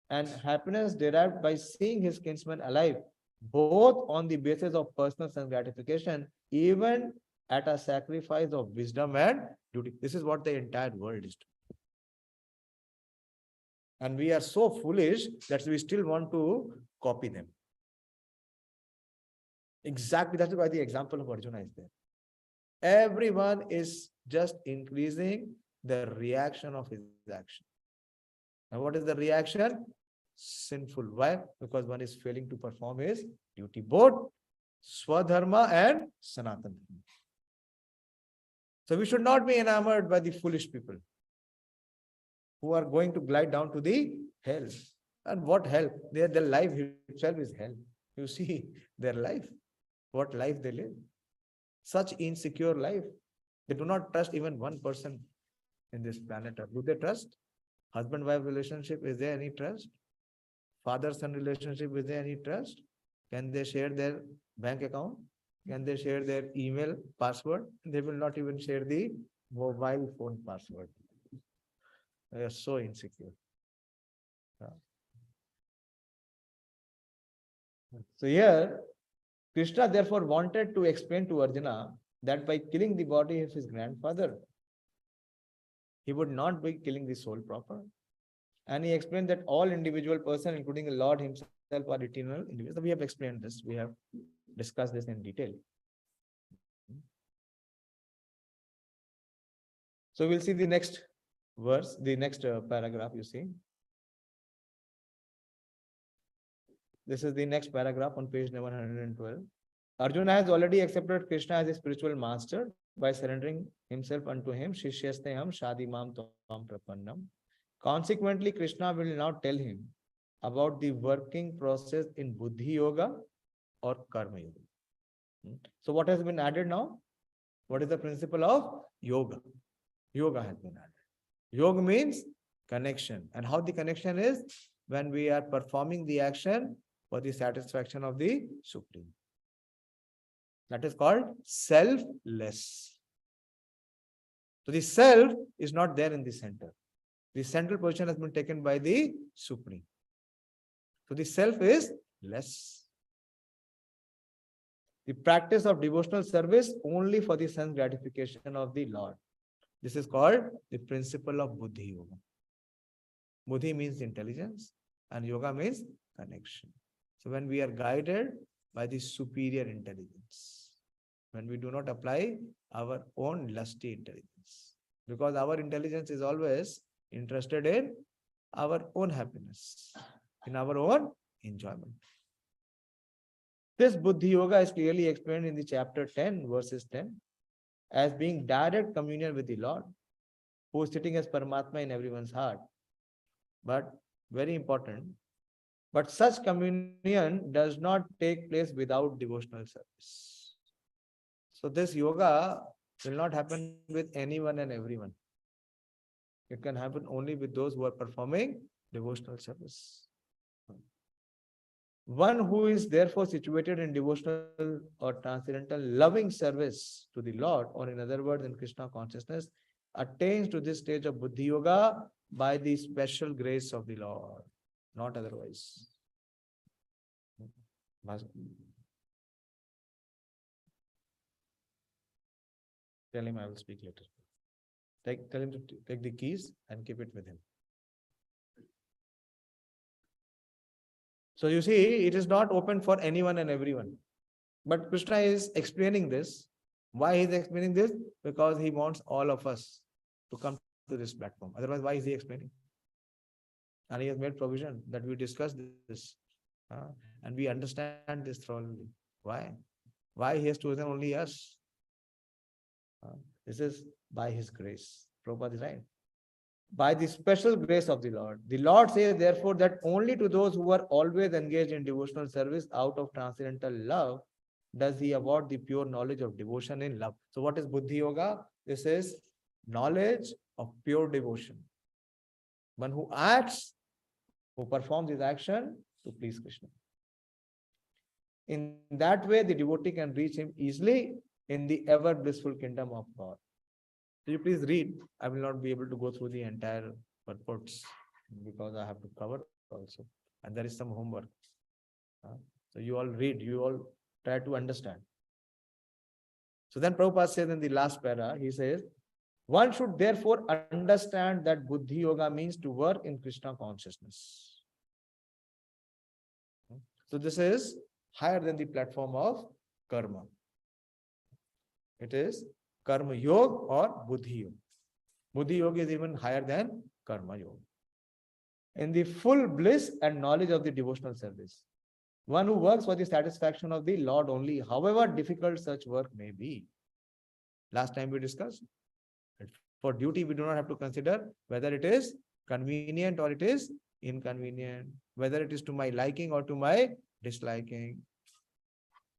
Speaker 1: and happiness derived by seeing his kinsmen alive, both on the basis of personal sense gratification, even at a sacrifice of wisdom and duty. This is what the entire world is doing. And we are so foolish that we still want to copy them. Exactly, that's why the example of Arjuna is there. Everyone is just increasing the reaction of his action. And what is the reaction? Sinful. Why? Because one is failing to perform his duty, both Swadharma and Sanatana. So we should not be enamored by the foolish people who are going to glide down to the hell. And what hell? Their life itself is hell. You see their life, what life they live. Such insecure life. They do not trust even one person in this planet. Do they trust? Husband-wife relationship, is there any trust? Father-son relationship, is there any trust? Can they share their bank account? Can they share their email password? They will not even share the mobile phone password. They are so insecure. So here, Krishna therefore wanted to explain to Arjuna that by killing the body of his grandfather, he would not be killing the soul proper. And he explained that all individual persons, including the Lord himself, are eternal individuals. So we have explained this. We have discussed this in detail. So we'll see the next verse, the next paragraph you see. This is the next paragraph on page 112. Arjuna has already accepted Krishna as his spiritual master by surrendering himself unto him. Shishyasteham shadimam tvam prapannam. Consequently, Krishna will now tell him about the working process in Buddhi-Yoga or Karma-Yoga. So what has been added now? What is the principle of yoga? Yoga has been added. Yoga means connection. And how the connection is? When we are performing the action for the satisfaction of the Supreme. That is called selfless. So the self is not there in the center. The central position has been taken by the Supreme. So the self is less. The practice of devotional service only for the sense gratification of the Lord. This is called the principle of Buddhi-Yoga. Buddhi means intelligence and Yoga means connection. So when we are guided by the superior intelligence, when we do not apply our own lusty intelligence, because our intelligence is always interested in our own happiness, in our own enjoyment. This Buddhi-Yoga is clearly explained in the chapter 10, verses 10, as being direct communion with the Lord, who is sitting as Paramatma in everyone's heart. But very important, but such communion does not take place without devotional service. So this yoga will not happen with anyone and everyone. It can happen only with those who are performing devotional service. One who is therefore situated in devotional or transcendental loving service to the Lord, or in other words, in Krishna consciousness, attains to this stage of Bhuddhi-Yoga by the special grace of the Lord, not otherwise. Tell him I will speak later. Tell him to take the keys and keep it with him. So you see, it is not open for anyone and everyone. But Krishna is explaining this. Why he is explaining this? Because he wants all of us to come to this platform. Otherwise, why is he explaining? And he has made provision that we discuss this. And we understand this thoroughly. Why? Why he has chosen only us? This is by his grace. Prabhupada is right. By the special grace of the Lord. The Lord says, therefore, that only to those who are always engaged in devotional service out of transcendental love does he award the pure knowledge of devotion in love. So what is Bhuddhi-Yoga? This is knowledge of pure devotion. One who acts, who performs his action to please Krishna. In that way, the devotee can reach him easily in the ever blissful kingdom of God. So you please read. I will not be able to go through the entire purports because I have to cover also. And there is some homework. So you all read, you all try to understand. So then Prabhupada says in the last para, he says, one should therefore understand that Bhuddhi-Yoga means to work in Krishna consciousness. So this is higher than the platform of karma. It is Karma-Yoga or Bhuddhi-Yoga. Bhuddhi-Yoga is even higher than Karma-Yoga. In the full bliss and knowledge of the devotional service. One who works for the satisfaction of the Lord only, however difficult such work may be. Last time we discussed. For duty, we do not have to consider whether it is convenient or it is inconvenient, whether it is to my liking or to my disliking.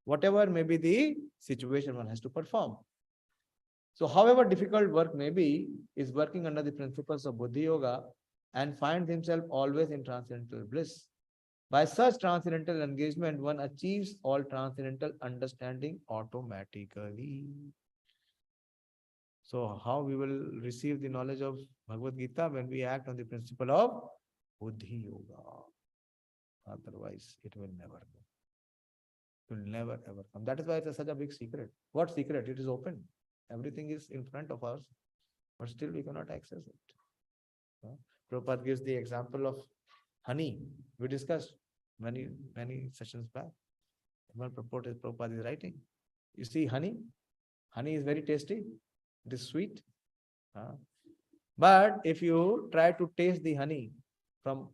Speaker 1: Whatever may be the situation, one has to perform. So however difficult work may be, is working under the principles of Bhuddhi-Yoga and finds himself always in transcendental bliss. By such transcendental engagement, one achieves all transcendental understanding automatically. So how we will receive the knowledge of Bhagavad-Gīta? When we act on the principle of Bhuddhi-Yoga. Otherwise, it will never come. It will never ever come. That is why it is such a big secret. What secret? It is open. Everything is in front of us, but still we cannot access it. Prabhupada gives the example of honey. We discussed many sessions back. One purport is Prabhupada is writing. You see honey? Honey is very tasty. It is sweet. But if you try to taste the honey from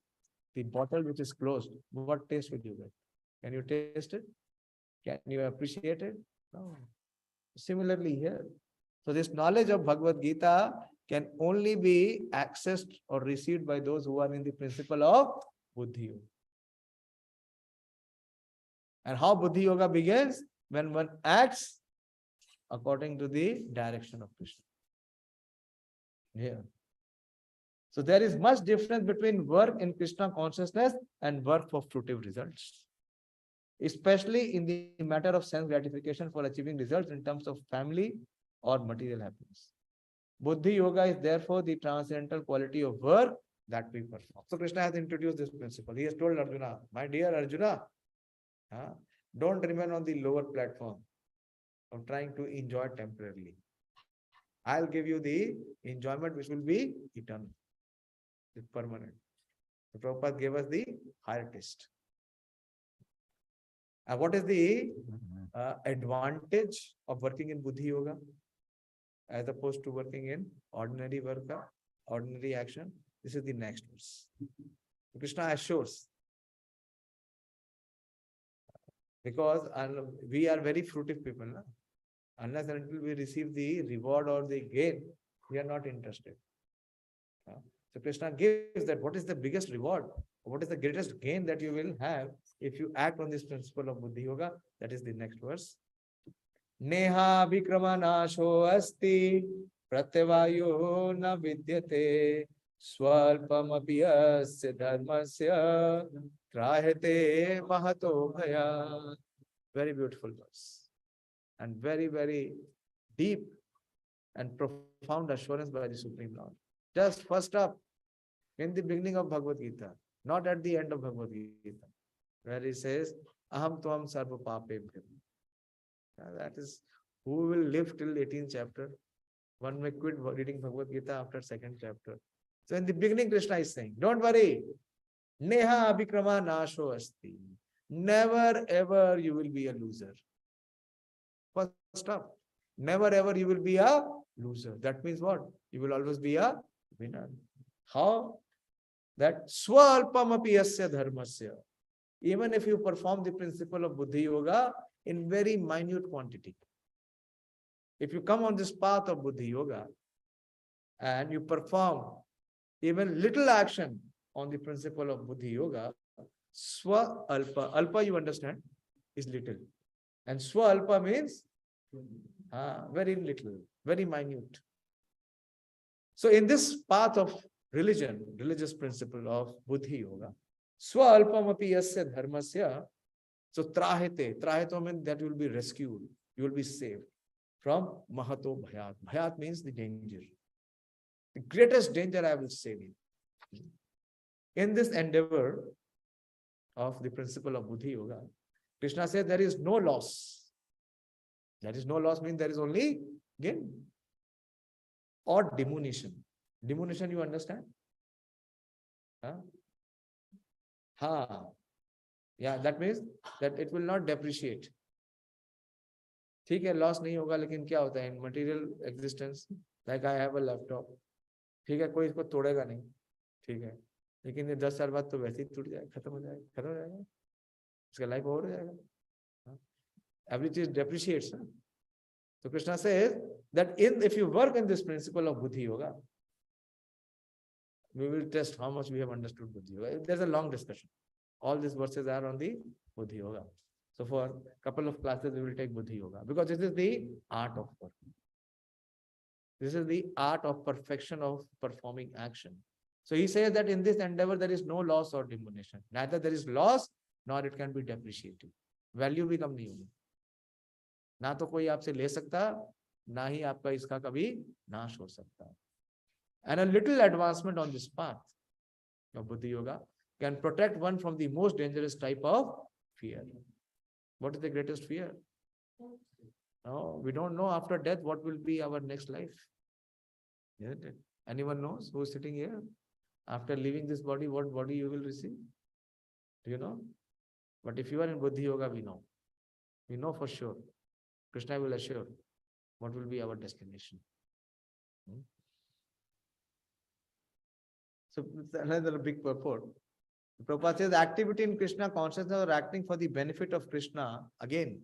Speaker 1: the bottle which is closed, what taste will you get? Can you taste it? Can you appreciate it? No. Similarly here. So this knowledge of Bhagavad-Gīta can only be accessed or received by those who are in the principle of Buddhi-Yoga. And how Buddhi-Yoga begins? When one acts according to the direction of Krishna. Yeah. So there is much difference between work in Krishna consciousness and work for fruitive results. Especially in the matter of sense gratification for achieving results in terms of family or material happiness. Buddhi-Yoga is therefore the transcendental quality of work that we perform. So Krishna has introduced this principle. He has told Arjuna, my dear Arjuna, don't remain on the lower platform of trying to enjoy temporarily. I'll give you the enjoyment which will be eternal, it's permanent. So Prabhupada gave us the higher taste. And what is the advantage of working in Buddhi-Yoga as opposed to working in ordinary work, ordinary action? This is the next verse. Krishna assures. Because we are very fruitive people. Na? Unless and until we receive the reward or the gain, we are not interested. So Krishna gives that what is the biggest reward? What is the greatest gain that you will have if you act on this principle of Buddhi-Yoga? That is the next verse. Neha Vikrama Nasho Asti Pratyavayo na vidyate Swalpamapi asya dharmasya Trahate mahato bhaya. Very beautiful verse. And very, very deep and profound assurance by the Supreme Lord. Just first up, in the beginning of Bhagavad-Gīta, not at the end of Bhagavad-Gīta, where he says, Aham tvam sarva papebhyam. That is, who will live till 18th chapter? One may quit reading Bhagavad-Gīta after second chapter. So in the beginning, Krishna is saying, don't worry, Neha Abhikrama Nasho Asti. Never ever you will be a loser. First up, never ever you will be a loser. That means what? You will always be a winner. How? That swalpamapi asya dharmasya. Even if you perform the principle of Bhuddhi-Yoga in very minute quantity. If you come on this path of Bhuddhi-Yoga and you perform even little action on the principle of Bhuddhi-Yoga, swa-alpa, alpa you understand, is little. And swa-alpa means very little, very minute. So in this path of religion, religious principle of Bhuddhi-Yoga, swa-alpamapi yasya dharmasya, so trahete means that you will be rescued, you will be saved from mahato bhayat. Bhayat means the danger. The greatest danger I will save you. In this endeavor of the principle of Bhuddhi-Yoga, Krishna says there is no loss. There is no loss means there is only gain or diminution. Diminution you understand? Yeah, that means that it will not depreciate. ठीक है, loss नहीं होगा, लेकिन क्या होता है in material existence, like I have a laptop, ठीक है, कोई इसको तोड़ेगा नहीं, ठीक है, लेकिन ये 10 साल बाद तो वैसे ही टूट जाएगा, खत्म हो जाएगा, इसका लाइफ ओवर हो जाएगा. Every चीज depreciates. So Krishna says that if you work in this principle of Bhuddhi-Yoga, we will test how much we have understood Bhuddhi-Yoga. There's a long discussion. All these verses are on the Bhuddhi-Yoga. So for a couple of classes, we will take Bhuddhi-Yoga because this is the art of work. This is the art of perfection of performing action. So he says that in this endeavor, there is no loss or diminution. Neither there is loss, nor it can be depreciated. Value भी कम नहीं होगी. ना तो कोई आपसे ले सकता, ना ही आपका इसका कभी नाश हो सकता. And a little advancement on this path of Bhuddhi-Yoga can protect one from the most dangerous type of fear. What is the greatest fear? No, we don't know after death what will be our next life. Isn't it? Anyone knows who is sitting here? After leaving this body, what body you will receive? Do you know? But if you are in Bhuddhi-Yoga, we know. We know for sure. Krishna will assure what will be our destination. So another big purport. Prabhupada says activity in Krishna consciousness or acting for the benefit of Krishna, again,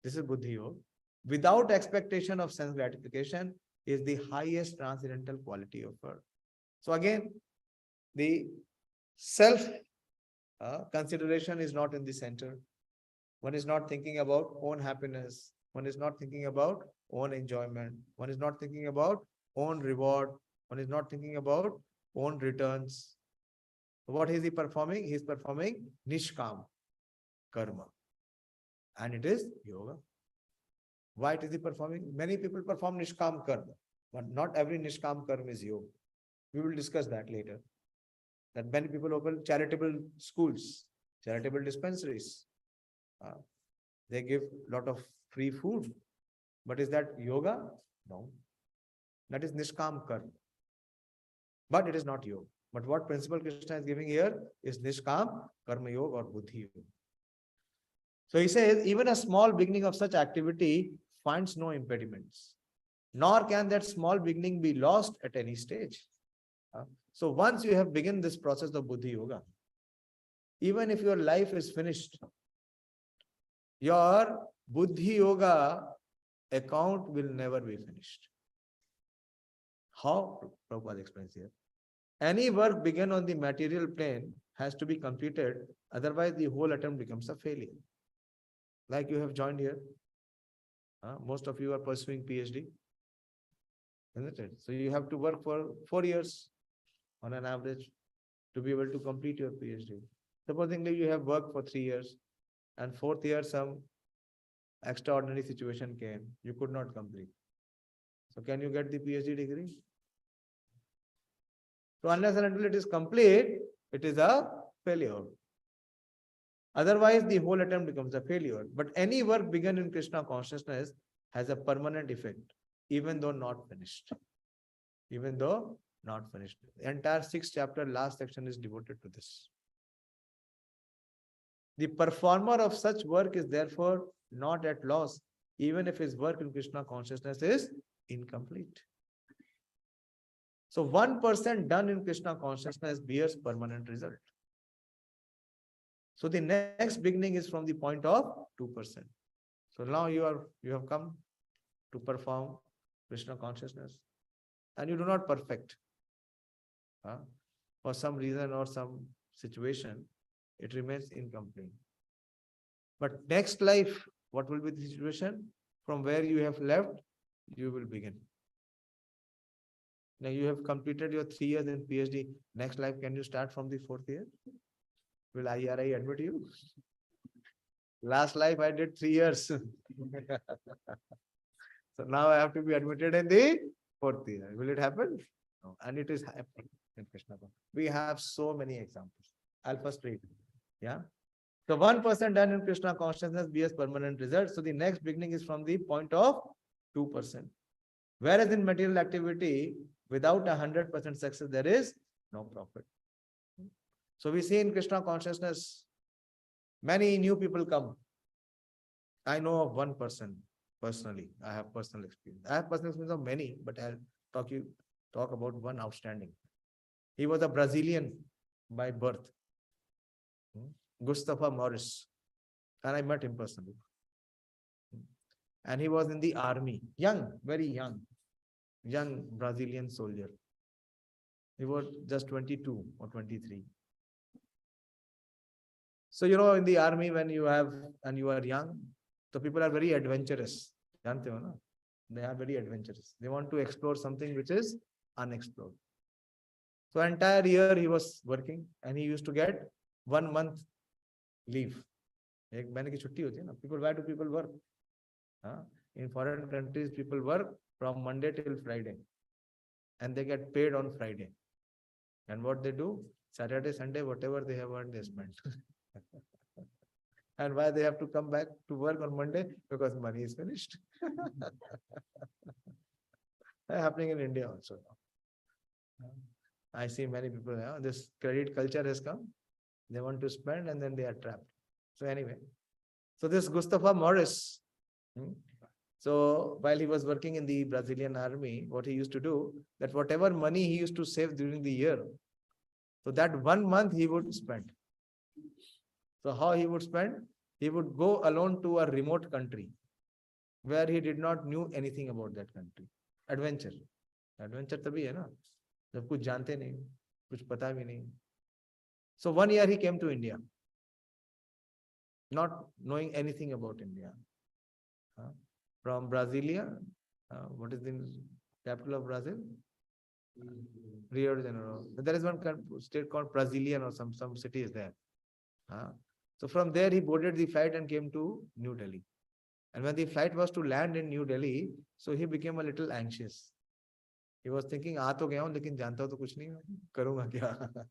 Speaker 1: this is Bhuddhi-Yoga, without expectation of sense gratification is the highest transcendental quality of birth. So again, the self consideration is not in the center. One is not thinking about own happiness. One is not thinking about own enjoyment. One is not thinking about own reward. One is not thinking about own returns. What is he performing? He is performing Nishkam Karma. And it is yoga. Why it is he performing? Many people perform Nishkam Karma, but not every Nishkam Karma is yoga. We will discuss that later. That many people open charitable schools, charitable dispensaries. They give a lot of free food. But is that yoga? No. That is Nishkam Karma. But it is not yoga. But what principle Krishna is giving here is Nishkam Karma Yoga or Buddhi Yoga. So he says, even a small beginning of such activity finds no impediments, nor can that small beginning be lost at any stage. So once you have begun this process of Buddhi Yoga, even if your life is finished, your Buddhi Yoga account will never be finished. How? Prabhupada explains here. Any work begun on the material plane has to be completed, otherwise the whole attempt becomes a failure. Like you have joined here. Most of you are pursuing PhD, isn't it? So you have to work for 4 years on an average to be able to complete your PhD. Supposing that you have worked for 3 years and fourth year some extraordinary situation came, you could not complete. So can you get the PhD degree? So unless and until it is complete, it is a failure. Otherwise, the whole attempt becomes a failure. But any work begun in Krishna consciousness has a permanent effect, even though not finished. Even though not finished. The entire 6th chapter, last section is devoted to this. The performer of such work is therefore not at loss, even if his work in Krishna consciousness is incomplete. So 1% done in Krishna consciousness bears permanent result. So the next beginning is from the point of 2%. So now you have come to perform Krishna consciousness, and you do not perfect. For some reason or some situation, it remains incomplete. But next life, what will be the situation? From where you have left, you will begin. Now you have completed your 3 years in PhD. Next life, can you start from the 4th year? Will IRI admit you? Last life I did 3 years. So now I have to be admitted in the 4th year. Will it happen? No. And it is happening in Krishna. We have so many examples. I'll first read. Yeah. So 1% done in Krishna consciousness bears permanent results. So the next beginning is from the point of 2%. Whereas in material activity, without 100% success, there is no profit. So we see in Krishna consciousness, many new people come. I know of one person personally. I have personal experience. I have personal experience of many, but I'll talk about one outstanding. He was a Brazilian by birth, Gustavo Morris, and I met him personally. And he was in the army, young, very young Brazilian soldier. He was just 22 or 23. So, in the army, when you are young, so people are very adventurous. They are very adventurous. They want to explore something which is unexplored. So, entire year he was working and he used to get 1 month leave. People, why do people work? In foreign countries, people work from Monday till Friday and they get paid on Friday. And what they do? Saturday, Sunday, whatever they have earned, they spend. And why they have to come back to work on Monday? Because money is finished. Happening in India also. I see many people now. This credit culture has come. They want to spend and then they are trapped. So anyway, so this Gustavo Morris, so while he was working in the Brazilian army, what he used to do, that whatever money he used to save during the year, so that 1 month he would spend. So how he would spend? He would go alone to a remote country where he did not knew anything about that country. Adventure. Adventure तभी है ना, जब कुछ जानते नहीं, कुछ पता भी नहीं. So 1 year he came to India, not knowing anything about India. From Brasilia, what is the capital of Brazil? Rio de Janeiro. There is one state called Brazilian or some city is there. So from there he boarded the flight and came to New Delhi. And when the flight was to land in New Delhi, so he became a little anxious. He was thinking, "आ तो गया हूँ, लेकिन जानता तो कुछ नहीं, करूँगा क्या?"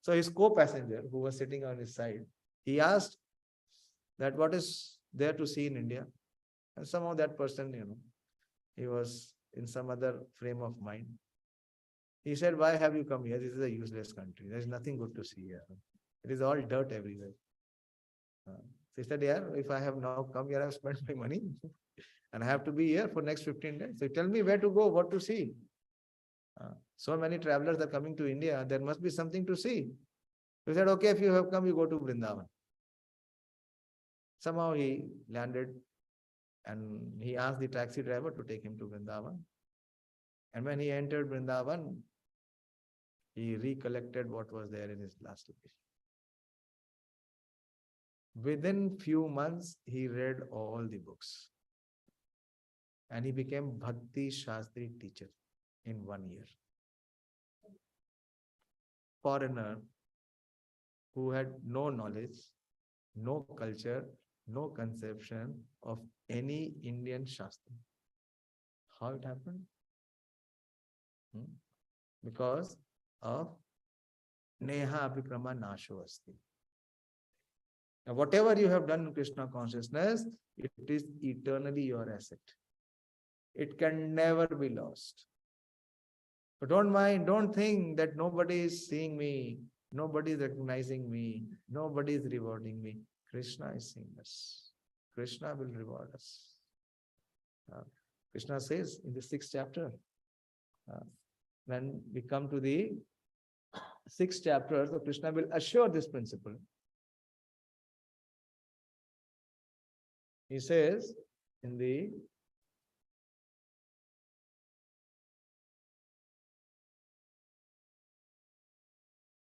Speaker 1: So his co-passenger, who was sitting on his side, he asked that what is there to see in India? And somehow that person, he was in some other frame of mind. He said, "Why have you come here? This is a useless country. There is nothing good to see here. It is all dirt everywhere." So he said, "Yeah, if I have now come here, I have spent my money and I have to be here for next 15 days. So tell me where to go, what to see." So many travelers are coming to India. There must be something to see. So he said, "Okay, if you have come, you go to Vrindavan." Somehow he landed and he asked the taxi driver to take him to Vrindavan. And when he entered Vrindavan, he recollected what was there in his last location. Within few months, he read all the books. and he became Bhakti Shastri teacher in 1 year. Foreigner who had no knowledge, no culture, no conception of any Indian Shastra. How it happened? Because of Neha Abhikrama Nasho Asti. Now, whatever you have done in Krishna consciousness, it is eternally your asset. It can never be lost. But don't mind, don't think that nobody is seeing me, nobody is recognizing me, nobody is rewarding me. Krishna is seeing us. Krishna will reward us. Krishna says in the 6th chapter, when we come to the 6th chapter, so Krishna will assure this principle. He says in the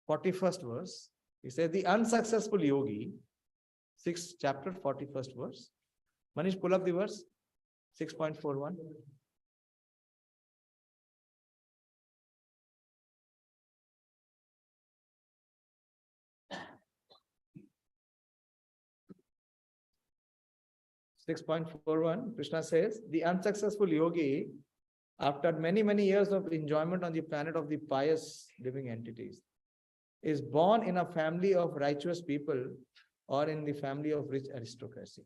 Speaker 1: 41st verse, he says, the unsuccessful yogi, 6th chapter, 41st verse. Manish, pull up the verse, 6.41. Krishna says, the unsuccessful yogi, after many, many years of enjoyment on the planet of the pious living entities, is born in a family of righteous people or in the family of rich aristocracy.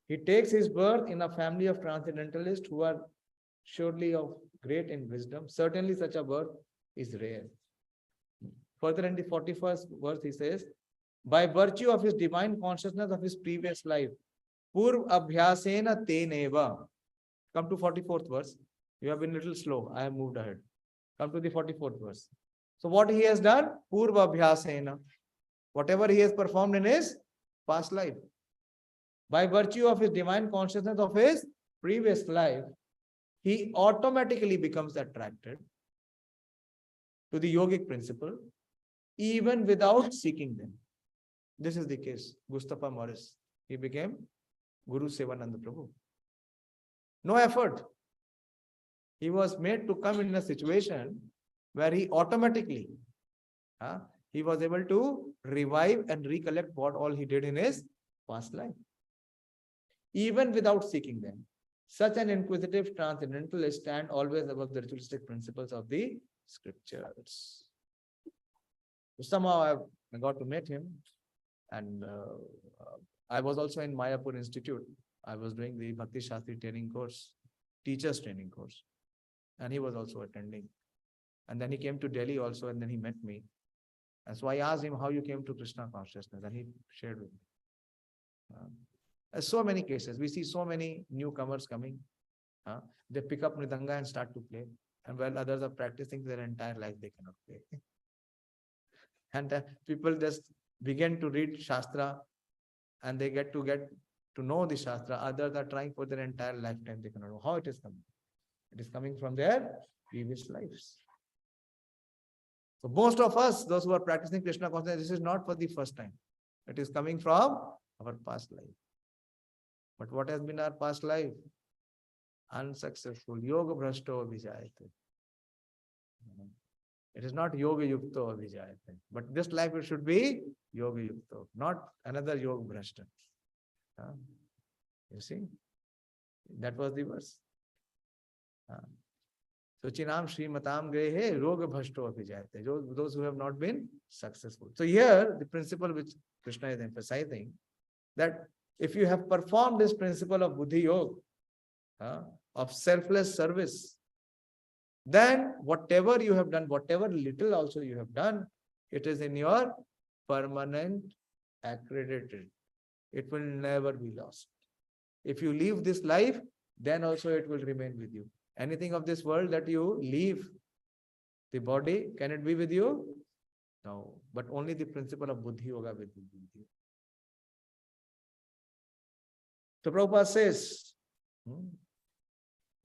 Speaker 1: He takes his birth in a family of transcendentalists who are surely of great in wisdom. Certainly such a birth is rare. Further in the 41st verse, he says, by virtue of his divine consciousness of his previous life, Purv Abhyasena Teneva. Come to 44th verse. You have been a little slow. I have moved ahead. Come to the 44th verse. So what he has done? Purva Abhyasena. Whatever he has performed in his past life. By virtue of his divine consciousness of his previous life, he automatically becomes attracted to the yogic principle, even without seeking them. This is the case. Gustapa Morris. He became Guru Sevananda Prabhu. No effort. He was made to come in a situation where he automatically, he was able to revive and recollect what all he did in his past life, even without seeking them. Such an inquisitive transcendentalist stand always above the ritualistic principles of the scriptures. Somehow I got to meet him, and I was also in Mayapur Institute. I was doing the Bhakti Shastri training course, teachers training course, and he was also attending. And then he came to Delhi also, and then he met me. And so I asked him how you came to Krishna consciousness, and he shared with me. So many cases. We see so many newcomers coming. They pick up Mridanga and start to play. And while others are practicing their entire life, they cannot play. And people just begin to read Shastra, and they get to know the Shastra. Others are trying for their entire lifetime. They cannot know how it is coming. It is coming from their previous lives. So most of us, those who are practicing Krishna consciousness, this is not for the first time. It is coming from our past life. But what has been our past life? Unsuccessful. Yoga Bhrashto Vijayate. It is not Yoga Yukto Vijayate. But this life it should be Yoga Yukto, not another Yoga Bhrashta. You see? That was the verse. Suchinam Srimatam Grehe Roga Bhashto Vijayate. Those who have not been successful. So here, the principle which Krishna is emphasizing, that if you have performed this principle of Bhuddhi-Yoga, of selfless service, then whatever you have done, whatever little also you have done, it is in your permanent accredited. It will never be lost. If you leave this life, then also it will remain with you. Anything of this world that you leave, the body, can it be with you? No, but only the principle of Bhuddhi-Yoga will be with you. So Prabhupada says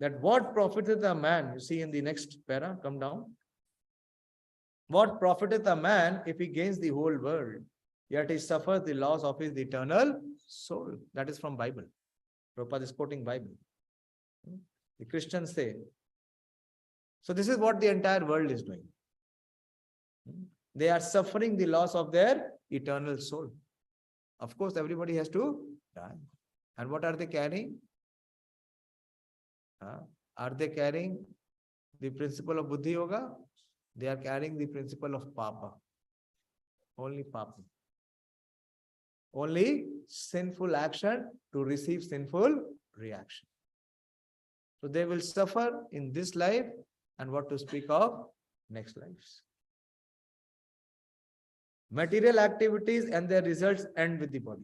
Speaker 1: that what profiteth a man, you see in the next para, come down. What profiteth a man if he gains the whole world, yet he suffers the loss of his eternal soul? That is from Bible. Prabhupada is quoting Bible. The Christians say. So this is what the entire world is doing. They are suffering the loss of their eternal soul. Of course, everybody has to die. And what are they carrying? Are they carrying the principle of Bhuddhi-Yoga? They are carrying the principle of Papa. Only Papa. Only sinful action to receive sinful reaction. So they will suffer in this life, and what to speak of next lives. Material activities and their results end with the body.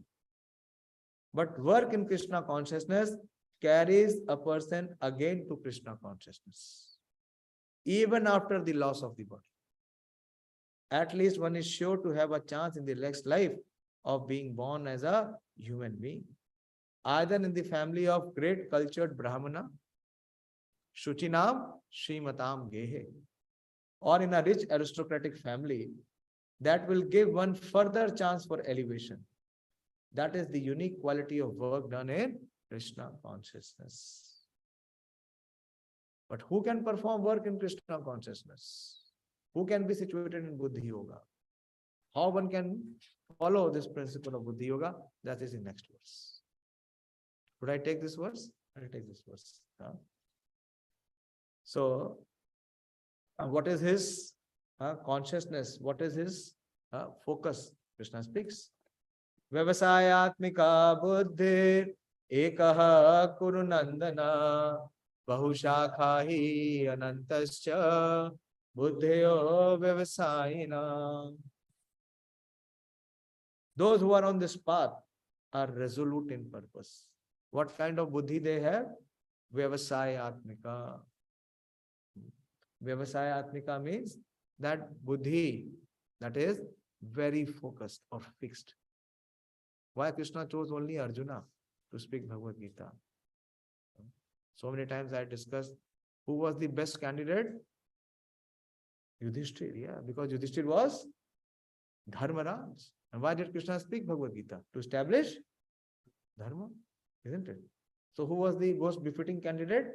Speaker 1: But work in Krishna consciousness carries a person again to Krishna consciousness, even after the loss of the body. At least one is sure to have a chance in the next life of being born as a human being, either in the family of great cultured Brahmana, Shuchinam Srimatam Gehe, or in a rich aristocratic family that will give one further chance for elevation. That is the unique quality of work done in Krishna consciousness. But who can perform work in Krishna consciousness? Who can be situated in Bhuddhi-Yoga? How one can follow this principle of Bhuddhi-Yoga? That is the next verse. Should I take this verse? I will take this verse. So, what is his consciousness? What is his focus? Krishna speaks. Vyavasayatmika buddhi ekaha kuru nandana bahushakha hi anantascha buddhyo vyavasayina. Those who are on this path are resolute in purpose. What kind of buddhi they have? Vyavasayatmika. Vyavasayatmika means that buddhi that is very focused or fixed. Why Krishna chose only Arjuna to speak Bhagavad-Gīta? So many times I discussed who was the best candidate? Yudhishthir, yeah, because Yudhishthir was Dharmaraj. And why did Krishna speak Bhagavad-Gīta? To establish Dharma, isn't it? So who was the most befitting candidate?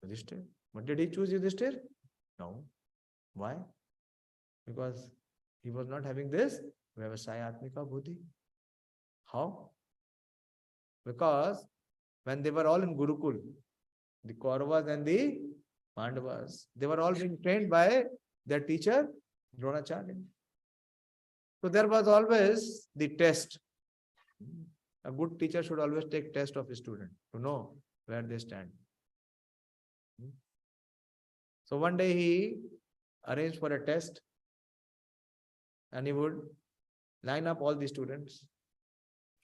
Speaker 1: Yudhishthir. But did he choose Yudhishthir? No. Why? Because he was not having this Vyavasayatmika buddhi. How? Because when they were all in Gurukul, the Kauravas and the Pandavas, they were all being trained by their teacher, Dronacharya. So there was always the test. A good teacher should always take test of his student to know where they stand. So one day he arranged for a test and he would line up all the students.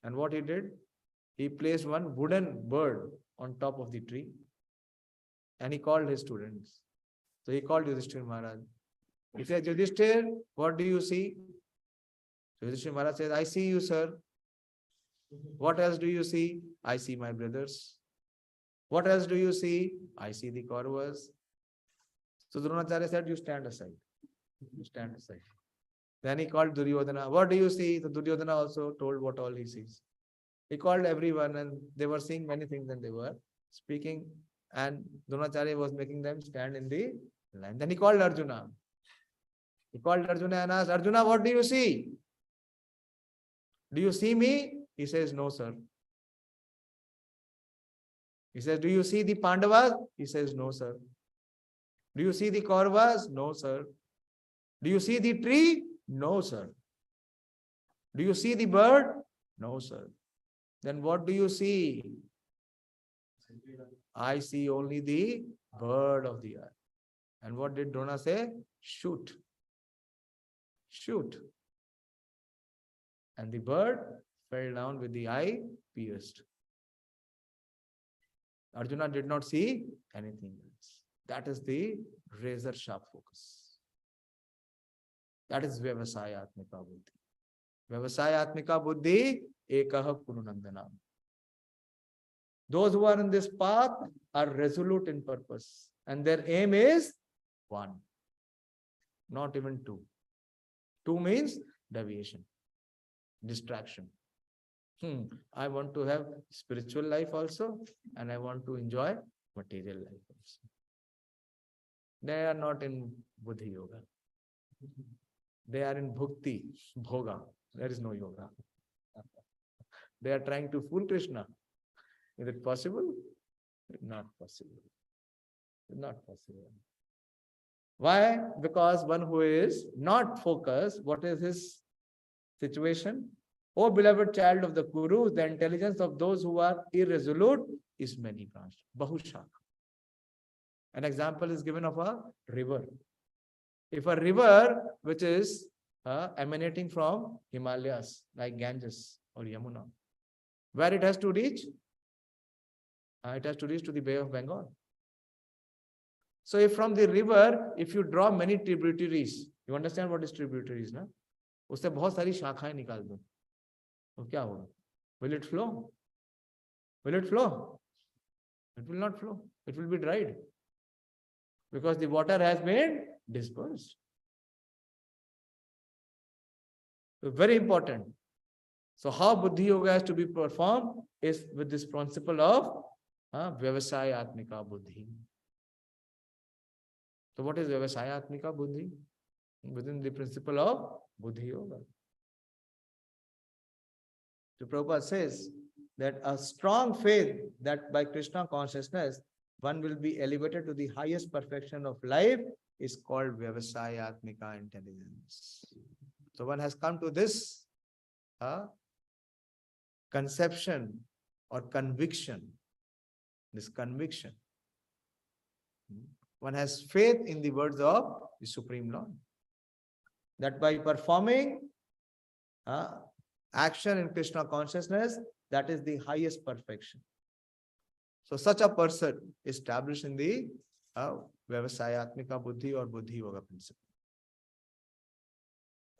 Speaker 1: And what he did, he placed one wooden bird on top of the tree and he called his students. So he called Yudhishthir Maharaj. He said, Yudhishthir, what do you see? So Yudhishthir Maharaj says, I see you, sir. What else do you see? I see my brothers. What else do you see? I see the Kauravas. So Dronacharya said, you stand aside. You stand aside. Then he called Duryodhana. What do you see? So Duryodhana also told what all he sees. He called everyone and they were seeing many things and they were speaking. And Dronacharya was making them stand in the line. Then he called Arjuna. He called Arjuna and asked, Arjuna, what do you see? Do you see me? He says, no, sir. He says, do you see the Pandavas? He says, no, sir. Do you see the Kauravas? No, sir. Do you see the tree? No, sir. Do you see the bird? No, sir. Then what do you see? I see only the bird of the earth. And what did Drona say? Shoot. Shoot. And the bird fell down with the eye pierced. Arjuna did not see anything else. That is the razor sharp focus. That is Vyavasayatmika buddhi. Vyavasayatmika buddhi ekaha pununandanam. Those who are in this path are resolute in purpose. And their aim is one. Not even two. Two means deviation, distraction. I want to have spiritual life also, and I want to enjoy material life also. They are not in Buddhi-Yoga. They are in Bhukti, Bhoga. There is no yoga. They are trying to fool Krishna. Is it possible? Not possible. Not possible. Why? Because one who is not focused, what is his situation? O beloved child of the Guru, the intelligence of those who are irresolute is many branched. Bahushaka. An example is given of a river. If a river which is emanating from Himalayas, like Ganges or Yamuna, where it has to reach? It has to reach to the Bay of Bengal. So if from the river, if you draw many tributaries, you understand what is tributaries, na? उससे बहुत सारी शाखाएं निकाल दो, तो क्या होगा? Will it flow? Will it flow? It will not flow. It will be dried. Because the water has been dispersed. So very important. So how Buddhi-Yoga has to be performed is with this principle of Vyavasayatmika Buddhi. So what is Vyavasayatmika Buddhi? Within the principle of Buddhi-Yoga. So Prabhupada says that a strong faith that by Krishna consciousness one will be elevated to the highest perfection of life is called Vyavasayatmika intelligence. So one has come to this conception or conviction. This conviction. One has faith in the words of the Supreme Lord. That by performing action in Krishna consciousness, that is the highest perfection. So such a person is established in the Vyavasayatmika Buddhi or Buddhi-Yoga principle.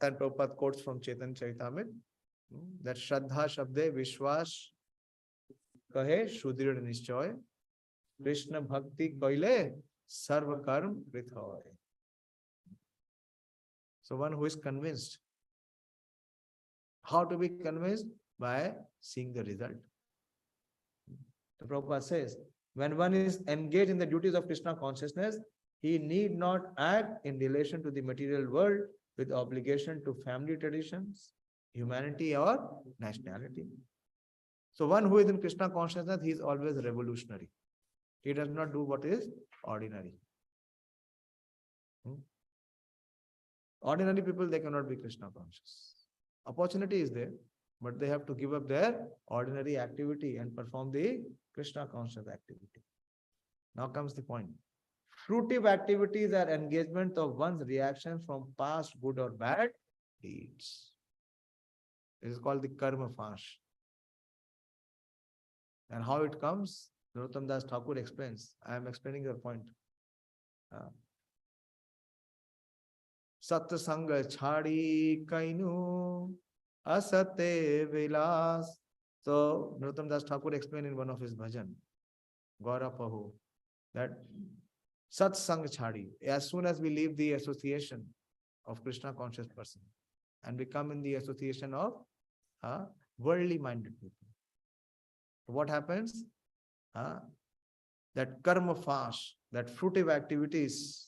Speaker 1: And Prabhupada quotes from Chaitanya Charitamrita that Shraddha Shabde Vishwas Kahe Shudrid Nishchoy Krishna Bhakti Kaile Sarva Karm Krithoy. So one who is convinced. How to be convinced? By seeing the result. The Prabhupada says, when one is engaged in the duties of Krishna consciousness, he need not act in relation to the material world with obligation to family traditions, humanity or nationality. So one who is in Krishna consciousness, he is always revolutionary. He does not do what is ordinary. Ordinary people, they cannot be Krishna conscious. Opportunity is there, but they have to give up their ordinary activity and perform the Krishna conscious activity. Now comes the point. Fruitive activities are engagement of one's reaction from past good or bad deeds. It is called the Karma-Kāṇḍa. And how it comes, Narottam Das Thakur explains. I am explaining your point. Sat Sanga Chhadi Kainu Asate Vilas. So Narottam Das Thakur explained in one of his bhajan, Gaura Pahu, that Sat Sang Chhadi, as soon as we leave the association of Krishna conscious person and become in the association of worldly minded people, what happens? That karma fast, that fruitive activities,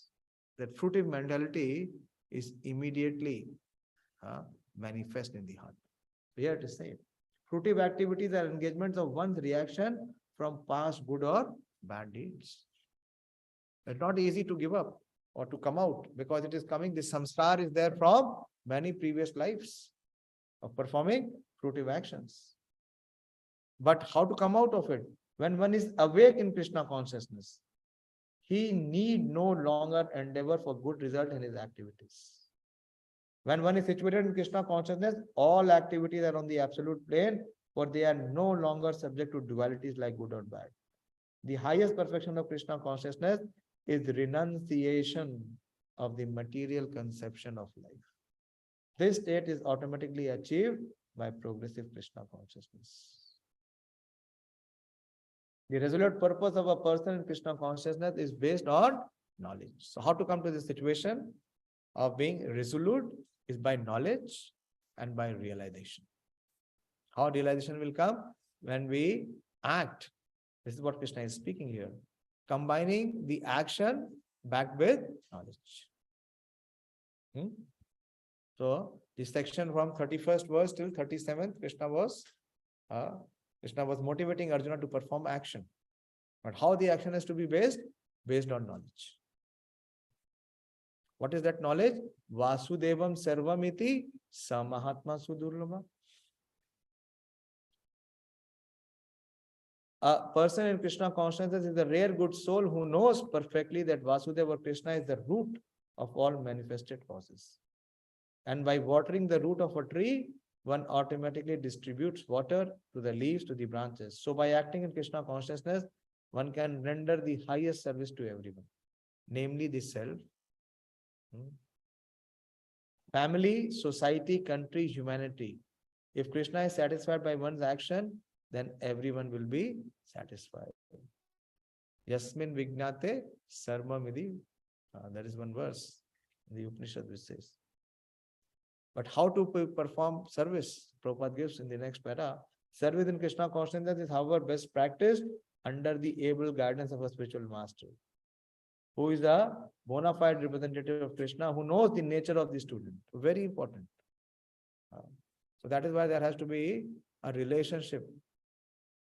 Speaker 1: that fruitive mentality is immediately manifest in the heart. Here to say, fruitive activities are engagements of one's reaction from past good or bad deeds. It's not easy to give up or to come out because it is coming, the samskar is there from many previous lives of performing fruitive actions. But how to come out of it? When one is awake in Krishna consciousness, he need no longer endeavor for good result in his activities. When one is situated in Krishna consciousness, all activities are on the absolute plane, for they are no longer subject to dualities like good or bad. The highest perfection of Krishna consciousness is renunciation of the material conception of life. This state is automatically achieved by progressive Krishna consciousness. The resolute purpose of a person in Krishna consciousness is based on knowledge. So how to come to this situation of being resolute is by knowledge and by realization. How realization will come? When we act. This is what Krishna is speaking here. Combining the action backed with knowledge. So this section from 31st verse till 37th, Krishna was motivating Arjuna to perform action. But how the action has to be based? Based on knowledge. What is that knowledge? Vasudevam sarvamiti samahatma sudurlabha. A person in Krishna consciousness is a rare good soul who knows perfectly that Vasudeva or Krishna is the root of all manifested causes. And by watering the root of a tree, one automatically distributes water to the leaves, to the branches. So by acting in Krishna consciousness, one can render the highest service to everyone, namely the self, family, society, country, humanity. If Krishna is satisfied by one's action, then everyone will be satisfied. Yasmin Vignate Sarma Midi. That is one verse in the Upanishad which says. But how to perform service? Prabhupada gives in the next para. Service in Krishna consciousness is, however, best practiced under the able guidance of a spiritual master, who is a bona fide representative of Krishna, who knows the nature of the student. Very important. So that is why there has to be a relationship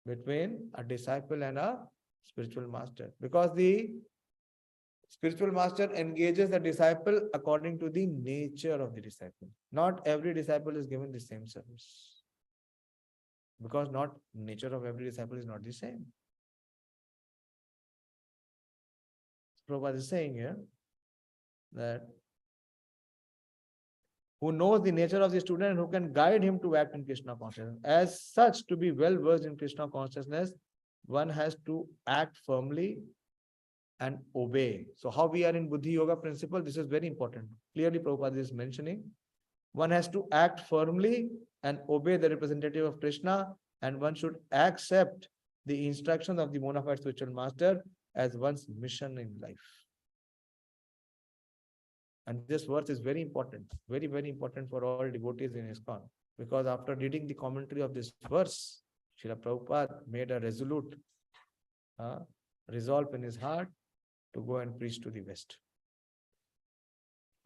Speaker 1: between a disciple and a spiritual master. Because the spiritual master engages the disciple according to the nature of the disciple. Not every disciple is given the same service. Because not nature of every disciple is not the same. Prabhupada is saying here that who knows the nature of the student and who can guide him to act in Krishna consciousness. As such, to be well versed in Krishna consciousness, one has to act firmly and obey. So how we are in Bhuddhi-Yoga principle, this is very important. Clearly Prabhupada is mentioning, one has to act firmly and obey the representative of Krishna, and one should accept the instructions of the bona fide spiritual master as one's mission in life. And this verse is very important, very, very important for all devotees in ISKCON. Because after reading the commentary of this verse, Srila Prabhupada made a resolute resolve in his heart to go and preach to the West.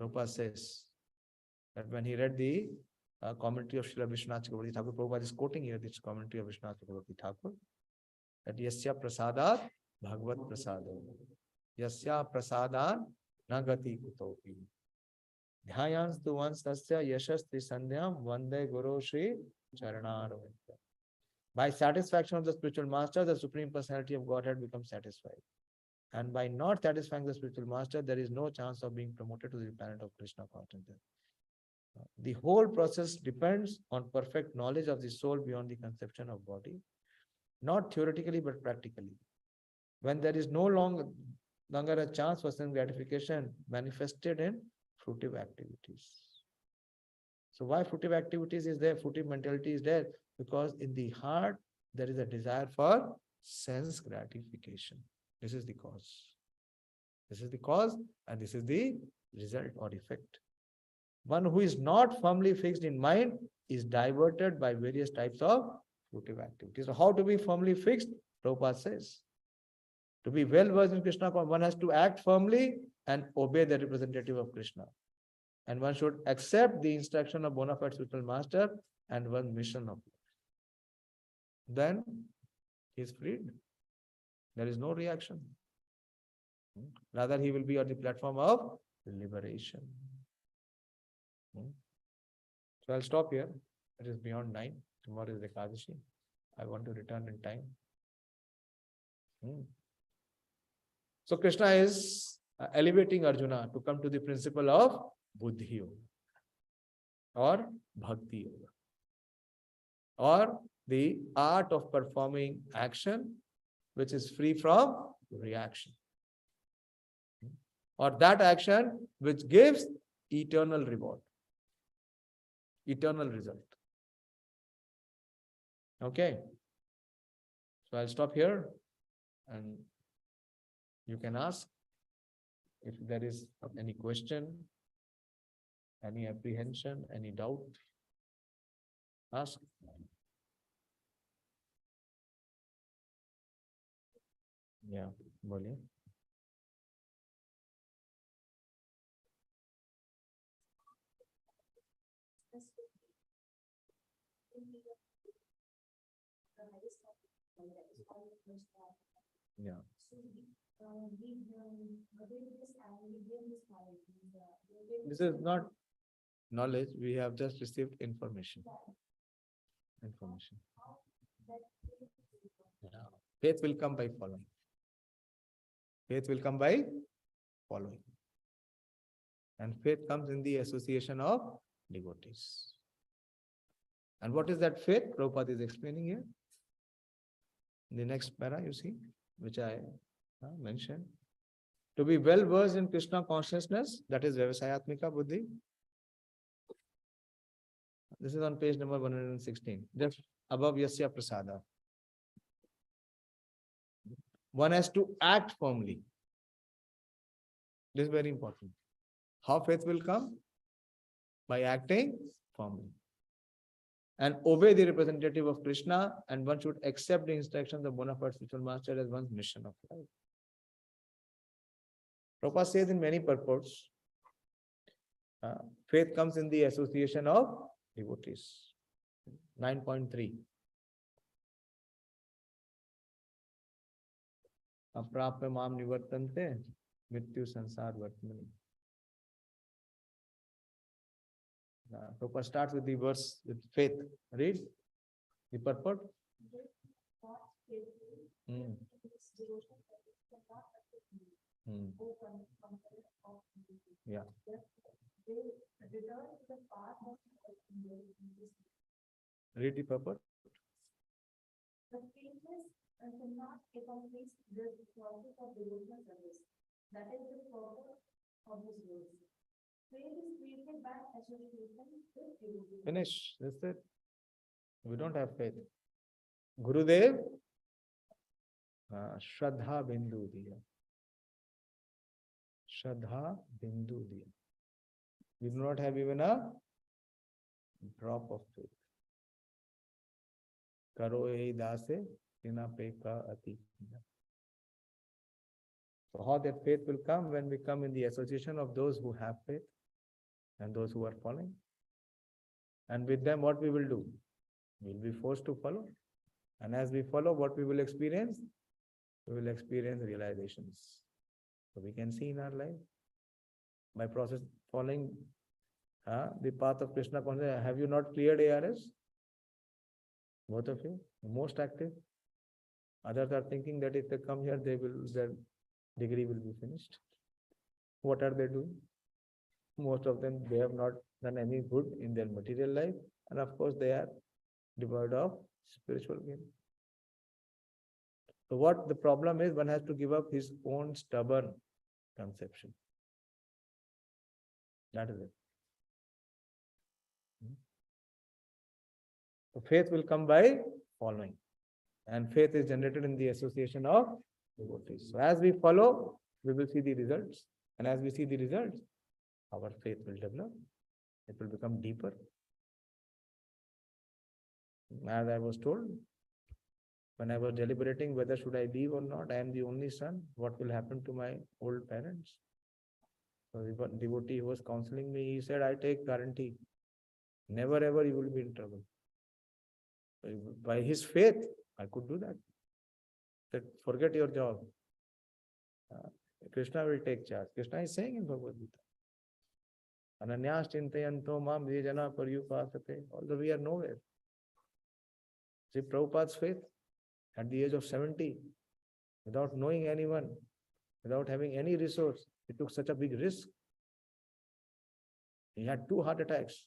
Speaker 1: Prabhupada says that when he read the commentary of Srila Vishwanath Chakravarti Thakur, Prabhupada is quoting here this commentary of Vishwanath Chakravarti Thakur, that Yasya prasadat Bhagavad prasado, Yasya prasadan nagati kutopi, Dhyayans tu vansasya yashas trisandhyam vande guru shri charanaravindam. By satisfaction of the spiritual master, the Supreme Personality of Godhead becomes satisfied. And by not satisfying the spiritual master, there is no chance of being promoted to the planet of Krishna consciousness. The whole process depends on perfect knowledge of the soul beyond the conception of body, not theoretically but practically. When there is no longer a chance for sense gratification manifested in fruitive activities. So why fruitive activities is there? Fruitive mentality is there because in the heart there is a desire for sense gratification. This is the cause. This is the cause and this is the result or effect. One who is not firmly fixed in mind is diverted by various types of fruitive activities. So how to be firmly fixed? Prabhupada says, to be well versed in Krishna, one has to act firmly and obey the representative of Krishna. And one should accept the instruction of bona fide spiritual master and one's mission of life. Then he is freed. There is no reaction. Rather, he will be on the platform of liberation. So I'll stop here. It is beyond 9. Tomorrow is Ekadashi. I want to return in time. So Krishna is elevating Arjuna to come to the principle of Bhuddhi-Yoga or Bhakti-Yoga, or the art of performing action which is free from reaction, or that action which gives eternal reward, eternal result. Okay. So I'll stop here and you can ask if there is any question, any apprehension, any doubt. Ask. Yeah, बोलिए. Yeah. This is not knowledge. We have just received information. Information. Yeah. Faith will come by following. Faith will come by following. And faith comes in the association of devotees. And what is that faith? Prabhupada is explaining here. In the next para, you see, which I mentioned. To be well versed in Krishna consciousness, that is Vyavasayatmika Buddhi. This is on page number 116, just above Yasya Prasada. One has to act firmly. This is very important. How faith will come? By acting firmly. And obey the representative of Krishna, and one should accept the instructions of bona fide spiritual master as one's mission of life. Prabhupada says in many purports, faith comes in the association of devotees. 9.3. Aprapya mam nivartante mrityu sansar vartmani. Prabhupada starts with the verse with faith. Read the purport. Yeah. Read the purport. The faithless cannot accomplish the quality of devotional service. That is the purpose of this verse. Faith is created by association with devotees. Finish. That's it. We don't have faith. Gurudev, Shraddha Bindu Diya. Shraddha Bindu Diya. We do not have even a drop of faith. Karo ei dase tina peka ati. So how that faith will come? When we come in the association of those who have faith and those who are following. And with them, what we will do? We will be forced to follow. And as we follow, what we will experience? We will experience realizations. So we can see in our life, by process following the path of Krishna consciousness. Have you not cleared ARS? Both of you, most active. Others are thinking that if they come here, their degree will be finished. What are they doing? Most of them, they have not done any good in their material life, and of course they are devoid of spiritual gain. So what the problem is, one has to give up his own stubborn conception. That is it. So faith will come by following. And faith is generated in the association of devotees. So as we follow, we will see the results. And as we see the results, our faith will develop. It will become deeper. As I was told, when I was deliberating whether should I leave or not, I am the only son. What will happen to my old parents? So the devotee who was counseling me, he said, I take guarantee. Never ever you will be in trouble. By his faith, I could do that. That forget your job. Krishna will take charge. Krishna is saying in Bhagavad-Gīta, Ananyas chintayanto mam vijana paryupasate. Although we are nowhere. See Prabhupada's faith at the age of 70, without knowing anyone, without having any resource, he took such a big risk. He had 2 heart attacks.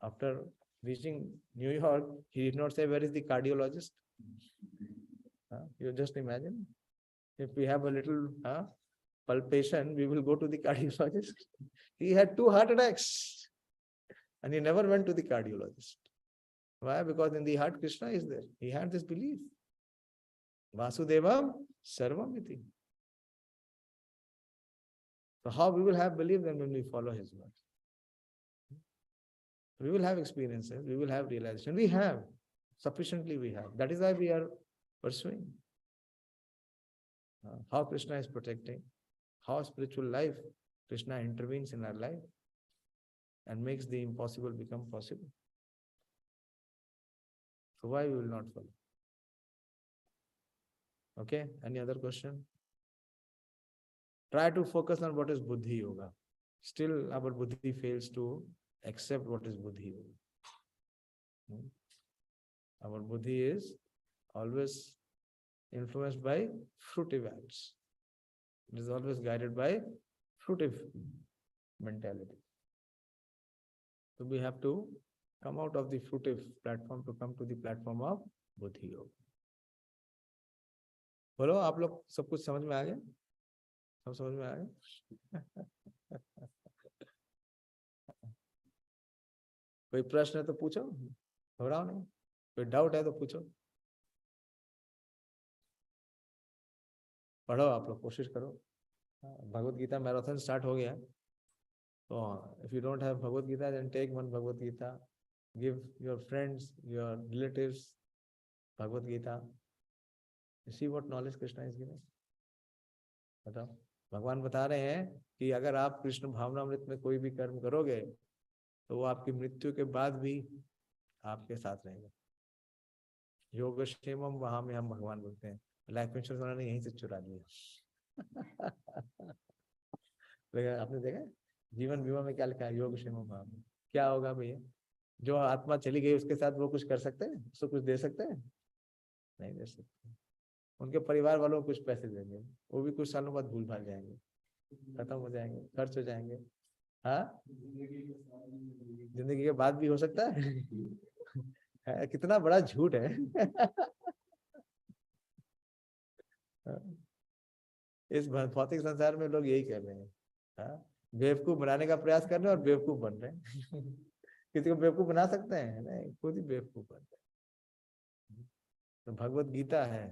Speaker 1: After reaching New York, he did not say, where is the cardiologist? You just imagine. If we have a little palpitation, we will go to the cardiologist. He had 2 heart attacks. And he never went to the cardiologist. Why? Because in the heart, Krishna is there. He had this belief. Vasudevam sarvam iti. So how we will have belief then when we follow his word? We will have experiences, we will have realization. We have, sufficiently we have. That is why we are pursuing. how Krishna is protecting, how spiritual life Krishna intervenes in our life and makes the impossible become possible. So why we will not follow? Okay, any other question? Try to focus on what is Buddhi-Yoga. Still our Buddhi fails to accept what is Buddhi-Yoga. Our Buddhi is always influenced by fruitive acts. It is always guided by fruitive mentality. So we have to come out of the fruitive platform to come to the platform of Buddhi-Yoga. बोलो आप लोग सब कुछ समझ में आ गया? सब समझ में आ गया? कोई प्रश्न है तो पूछो, घबराओ नहीं. कोई डाउट है तो पूछो. पढ़ो आप लोग, कोशिश करो. भगवद गीता मैराथन स्टार्ट हो गया. So if you don't have Bhagavad Gita, then take one Bhagavad Gita. Give your friends, your relatives Bhagavad Gita. You see what knowledge Krishna is giving. बताओ, भगवान बता रहे हैं कि अगर आप कृष्ण भावनामृत में कोई भी कर्म करोगे तो वो आपकी मृत्यु के बाद भी आपके साथ रहेगा. योगक्षेमम वहां में हम भगवान बोलते हैं. लाइफ इंश्योरेंस उन्होंने यहीं से चुरा लिया. आपने देखा जीवन बीमा में क्या लिखा है? योगक्षेमम वहां में. क्या होगा भैया? जो आत्मा चली गई उसके साथ वो कुछ कर सकते हैं? उसको कुछ दे सकते हैं? नहीं दे सकते. उनके परिवार वालों को कुछ पैसे देंगे, वो भी कुछ सालों बाद भूल भाल जाएंगे, खत्म हो जाएंगे, खर्च हो जाएंगे. हाँ, जिंदगी के बाद भी हो सकता है. कितना बड़ा झूठ है. इस भौतिक संसार में लोग यही कर रहे हैं. बेवकूफ बनाने का प्रयास कर रहे हैं और बेवकूफ बन रहे हैं. किसी को बेवकूफ बना सकते हैं? नहीं, खुद ही बेवकूफ बन रहे हैं. तो भगवत गीता है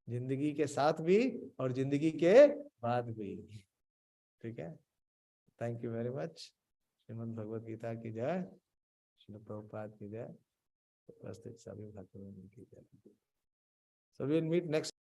Speaker 1: जिंदगी के साथ भी और जिंदगी के बाद भी. ठीक है. Thank you very much. Shrimad Bhagavad Gita की जय. श्रील प्रभुपाद की जय. उपस्थित सभी भक्तों की जय. So we'll meet next